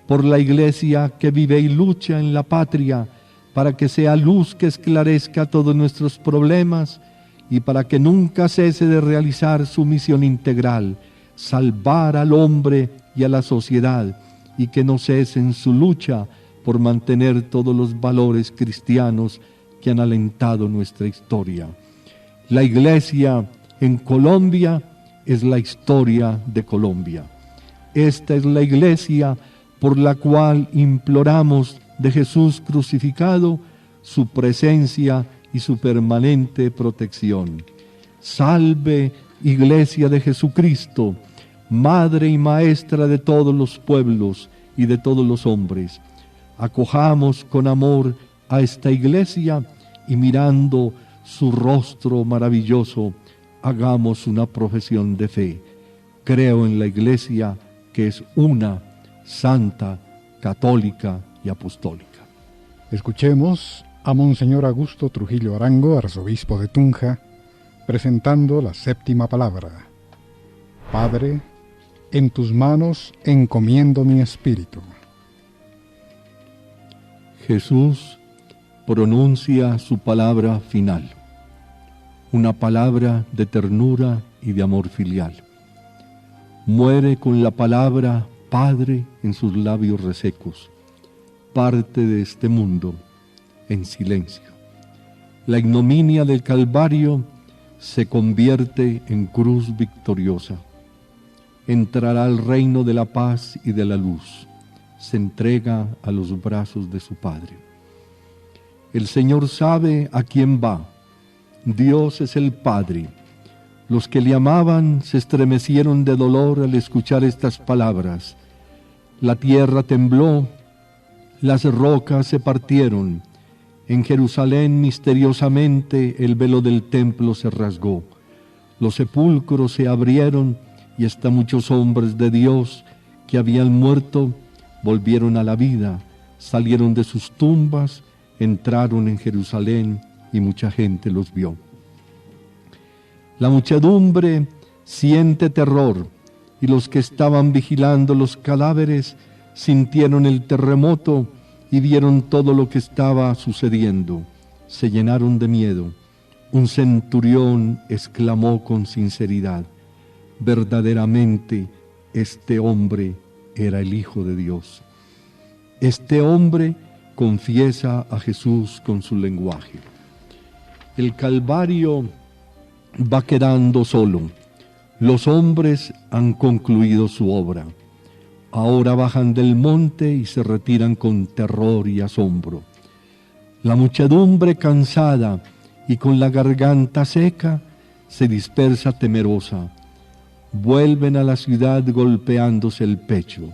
Por la iglesia que vive y lucha en la patria para que sea luz que esclarezca todos nuestros problemas y para que nunca cese de realizar su misión integral, salvar al hombre y a la sociedad, y que no cese en su lucha por mantener todos los valores cristianos que han alentado nuestra historia. La iglesia en Colombia es la historia de Colombia. Esta es la iglesia por la cual imploramos de Jesús crucificado su presencia y su permanente protección. Salve, Iglesia de Jesucristo, Madre y Maestra de todos los pueblos y de todos los hombres. Acojamos con amor a esta iglesia y mirando su rostro maravilloso, hagamos una profesión de fe. Creo en la iglesia que es una, santa, católica y apostólica. Escuchemos a Monseñor Augusto Trujillo Arango, arzobispo de Tunja, presentando la séptima palabra. Padre, en tus manos encomiendo mi espíritu. Jesús pronuncia su palabra final, una palabra de ternura y de amor filial. Muere con la palabra Padre en sus labios resecos. Parte de este mundo en silencio. La ignominia del Calvario se convierte en cruz victoriosa. Entrará al reino de la paz y de la luz. Se entrega a los brazos de su Padre. El Señor sabe a quién va. Dios es el Padre. Los que le amaban se estremecieron de dolor al escuchar estas palabras. La tierra tembló, las rocas se partieron. En Jerusalén misteriosamente el velo del templo se rasgó. Los sepulcros se abrieron y hasta muchos hombres de Dios que habían muerto volvieron a la vida, salieron de sus tumbas, entraron en Jerusalén y mucha gente los vio. La muchedumbre siente terror y los que estaban vigilando los cadáveres sintieron el terremoto y vieron todo lo que estaba sucediendo. Se llenaron de miedo. Un centurión exclamó con sinceridad: verdaderamente este hombre era el Hijo de Dios. Este hombre confiesa a Jesús con su lenguaje. El Calvario va quedando solo. Los hombres han concluido su obra. Ahora bajan del monte y se retiran con terror y asombro. La muchedumbre cansada y con la garganta seca se dispersa temerosa. Vuelven a la ciudad golpeándose el pecho.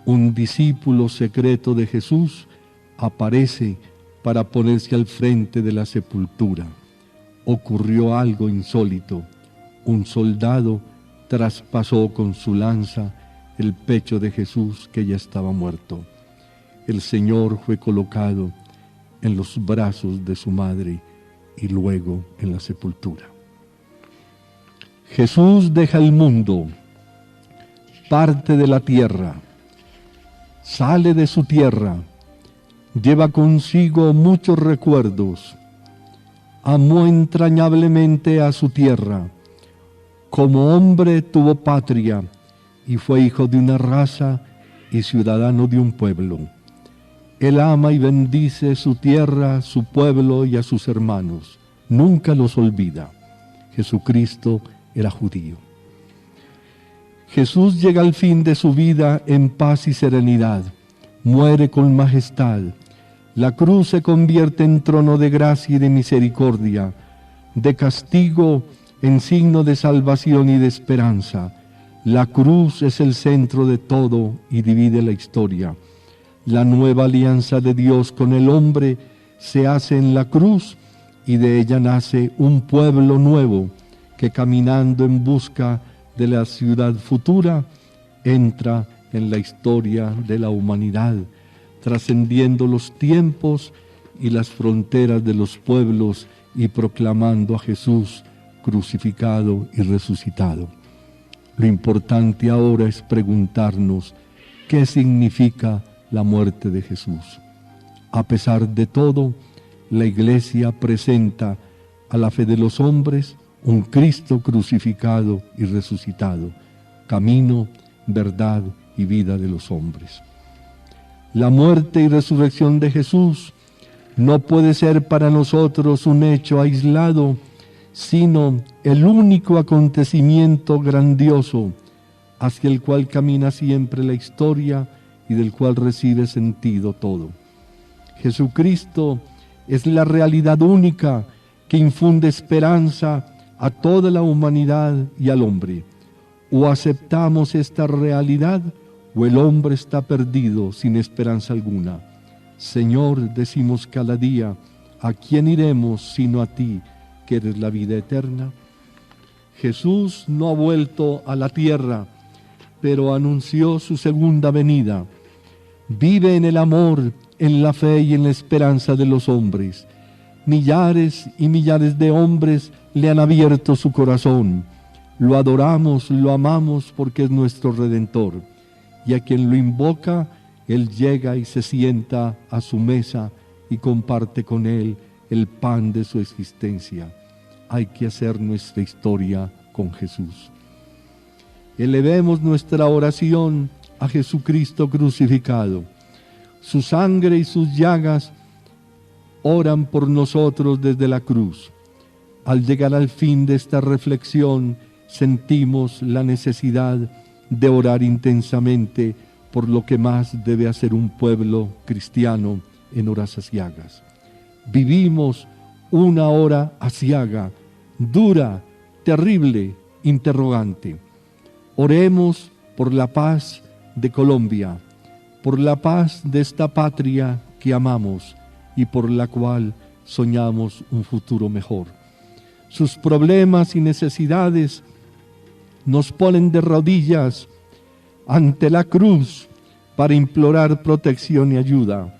Un discípulo secreto de Jesús aparece para ponerse al frente de la sepultura. Ocurrió algo insólito. Un soldado traspasó con su lanza el pecho de Jesús, que ya estaba muerto. El Señor fue colocado en los brazos de su madre y luego en la sepultura. Jesús deja el mundo, parte de la tierra, sale de su tierra, lleva consigo muchos recuerdos, amó entrañablemente a su tierra. Como hombre tuvo patria y fue hijo de una raza y ciudadano de un pueblo. Él ama y bendice su tierra, su pueblo y a sus hermanos. Nunca los olvida. Jesucristo era judío. Jesús llega al fin de su vida en paz y serenidad. Muere con majestad. La cruz se convierte en trono de gracia y de misericordia, de castigo en signo de salvación y de esperanza. La cruz es el centro de todo y divide la historia. La nueva alianza de Dios con el hombre se hace en la cruz y de ella nace un pueblo nuevo que, caminando en busca de la ciudad futura, entra en la historia de la humanidad, trascendiendo los tiempos y las fronteras de los pueblos y proclamando a Jesús crucificado y resucitado. Lo importante ahora es preguntarnos qué significa la muerte de Jesús. A pesar de todo, la Iglesia presenta a la fe de los hombres un Cristo crucificado y resucitado, camino, verdad y vida de los hombres. La muerte y resurrección de Jesús no puede ser para nosotros un hecho aislado, sino el único acontecimiento grandioso hacia el cual camina siempre la historia y del cual recibe sentido todo. Jesucristo es la realidad única que infunde esperanza a toda la humanidad y al hombre. O aceptamos esta realidad, o el hombre está perdido sin esperanza alguna. Señor, decimos cada día, ¿a quién iremos sino a ti, que eres la vida eterna? Jesús no ha vuelto a la tierra, pero anunció su segunda venida. Vive en el amor, en la fe y en la esperanza de los hombres. Millares y millares de hombres le han abierto su corazón. Lo adoramos, lo amamos porque es nuestro Redentor. Y a quien lo invoca, Él llega y se sienta a su mesa y comparte con Él el pan de su existencia. Hay que hacer nuestra historia con Jesús. Elevemos nuestra oración a Jesucristo crucificado. Su sangre y sus llagas oran por nosotros desde la cruz. Al llegar al fin de esta reflexión, sentimos la necesidad de orar intensamente por lo que más debe hacer un pueblo cristiano en horas aciagas. Vivimos una hora aciaga, dura, terrible, interrogante. Oremos por la paz de Colombia, por la paz de esta patria que amamos y por la cual soñamos un futuro mejor. Sus problemas y necesidades nos ponen de rodillas ante la cruz para implorar protección y ayuda.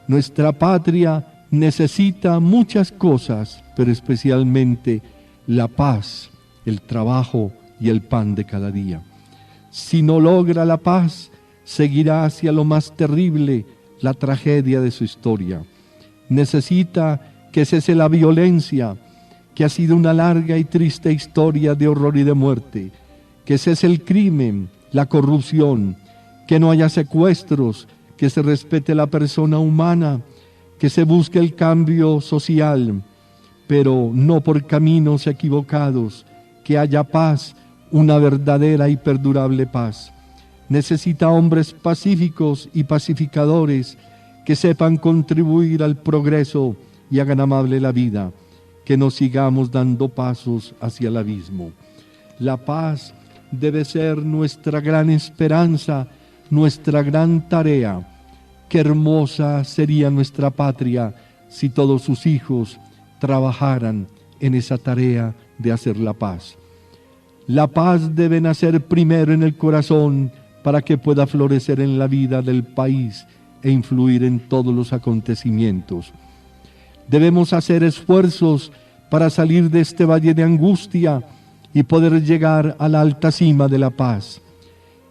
Nuestra patria necesita muchas cosas, pero especialmente la paz, el trabajo y el pan de cada día. Si no logra la paz, seguirá hacia lo más terrible, la tragedia de su historia. Necesita que cese la violencia, que ha sido una larga y triste historia de horror y de muerte, que cese el crimen, la corrupción, que no haya secuestros, que se respete la persona humana, que se busque el cambio social, pero no por caminos equivocados, que haya paz, una verdadera y perdurable paz. Necesita hombres pacíficos y pacificadores que sepan contribuir al progreso y hagan amable la vida, que no sigamos dando pasos hacia el abismo. La paz debe ser nuestra gran esperanza, nuestra gran tarea. Qué hermosa sería nuestra patria si todos sus hijos trabajaran en esa tarea de hacer la paz. La paz debe nacer primero en el corazón para que pueda florecer en la vida del país e influir en todos los acontecimientos. Debemos hacer esfuerzos para salir de este valle de angustia y poder llegar a la alta cima de la paz.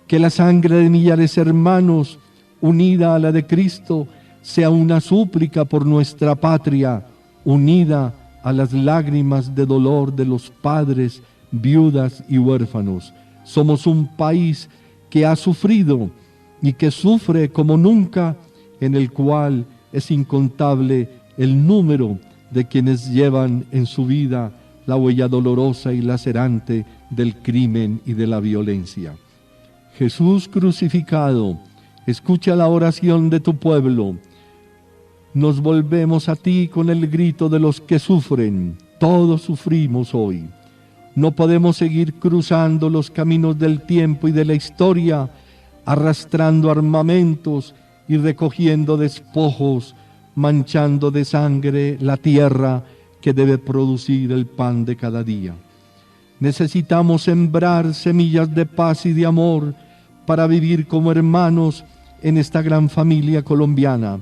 Que la sangre de millares hermanos, unida a la de Cristo, sea una súplica por nuestra patria, unida a las lágrimas de dolor de los padres, viudas y huérfanos. Somos un país que ha sufrido y que sufre como nunca en el cual es incontable el número de quienes llevan en su vida la huella dolorosa y lacerante del crimen y de la violencia. Jesús crucificado, escucha la oración de tu pueblo. Nos volvemos a ti con el grito de los que sufren. Todos sufrimos hoy. No podemos seguir cruzando los caminos del tiempo y de la historia, arrastrando armamentos y recogiendo despojos, manchando de sangre la tierra que debe producir el pan de cada día. Necesitamos sembrar semillas de paz y de amor para vivir como hermanos en esta gran familia colombiana.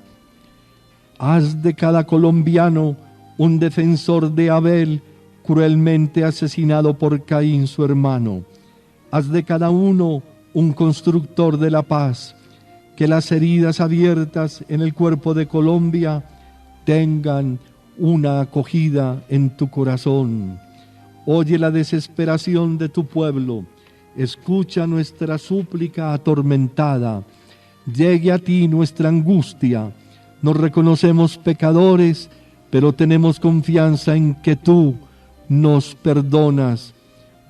Haz de cada colombiano un defensor de Abel, cruelmente asesinado por Caín, su hermano. Haz de cada uno un constructor de la paz. Que las heridas abiertas en el cuerpo de Colombia tengan una acogida en tu corazón. Oye la desesperación de tu pueblo. Escucha nuestra súplica atormentada. Llegue a ti nuestra angustia. Nos reconocemos pecadores, pero tenemos confianza en que tú nos perdonas.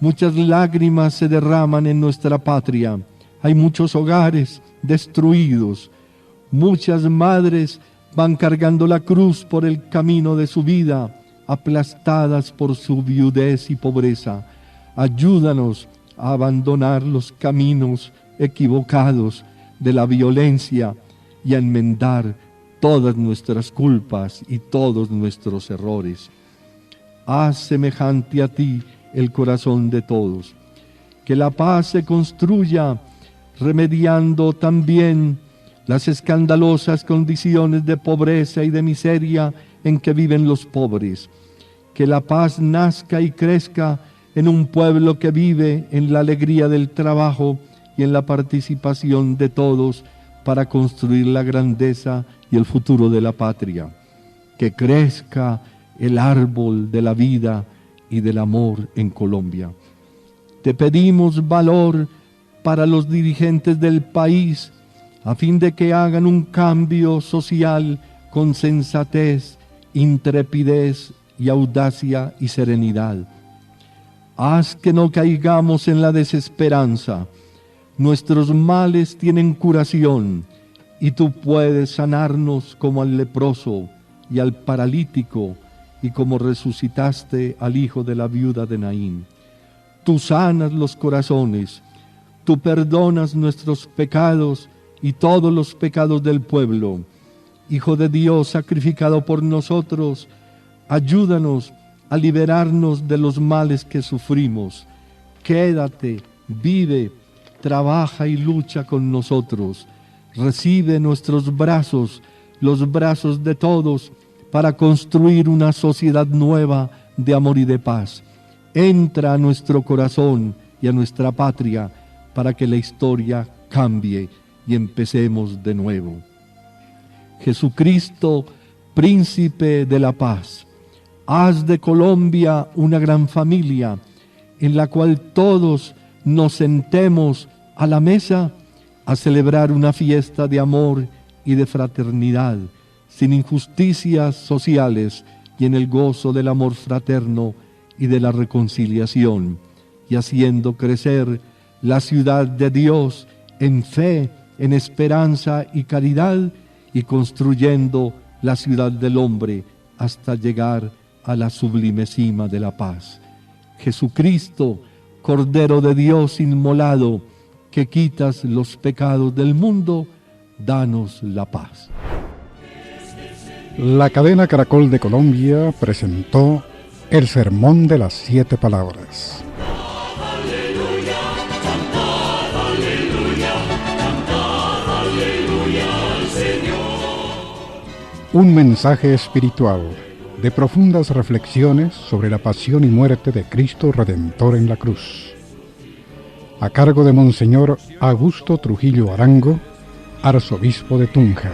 Muchas lágrimas se derraman en nuestra patria. Hay muchos hogares destruidos. Muchas madres van cargando la cruz por el camino de su vida, aplastadas por su viudez y pobreza. Ayúdanos a abandonar los caminos equivocados de la violencia y a enmendar todas nuestras culpas y todos nuestros errores. Haz semejante a ti el corazón de todos. Que la paz se construya remediando también las escandalosas condiciones de pobreza y de miseria en que viven los pobres. Que la paz nazca y crezca en un pueblo que vive en la alegría del trabajo y en la participación de todos para construir la grandeza y el futuro de la patria. Que crezca el árbol de la vida y del amor en Colombia. Te pedimos valor para los dirigentes del país, a fin de que hagan un cambio social con sensatez, intrepidez y audacia y serenidad. Haz que no caigamos en la desesperanza. Nuestros males tienen curación, y tú puedes sanarnos como al leproso y al paralítico, y como resucitaste al hijo de la viuda de Naín. Tú sanas los corazones, tú perdonas nuestros pecados y todos los pecados del pueblo. Hijo de Dios sacrificado por nosotros, ayúdanos a liberarnos de los males que sufrimos. Quédate, vive, trabaja y lucha con nosotros. Recibe nuestros brazos, los brazos de todos, para construir una sociedad nueva de amor y de paz. Entra a nuestro corazón y a nuestra patria para que la historia cambie y empecemos de nuevo. Jesucristo, príncipe de la paz, haz de Colombia una gran familia en la cual todos nos sentemos a la mesa a celebrar una fiesta de amor y de fraternidad, sin injusticias sociales y en el gozo del amor fraterno y de la reconciliación, y haciendo crecer la ciudad de Dios en fe, en esperanza y caridad, y construyendo la ciudad del hombre hasta llegar a la sublime cima de la paz. Jesucristo, Cordero de Dios inmolado, que quitas los pecados del mundo, danos la paz. La cadena Caracol de Colombia presentó el Sermón de las 7 Palabras. Un mensaje espiritual de profundas reflexiones sobre la pasión y muerte de Cristo Redentor en la cruz. A cargo de Monseñor Augusto Trujillo Arango, arzobispo de Tunja.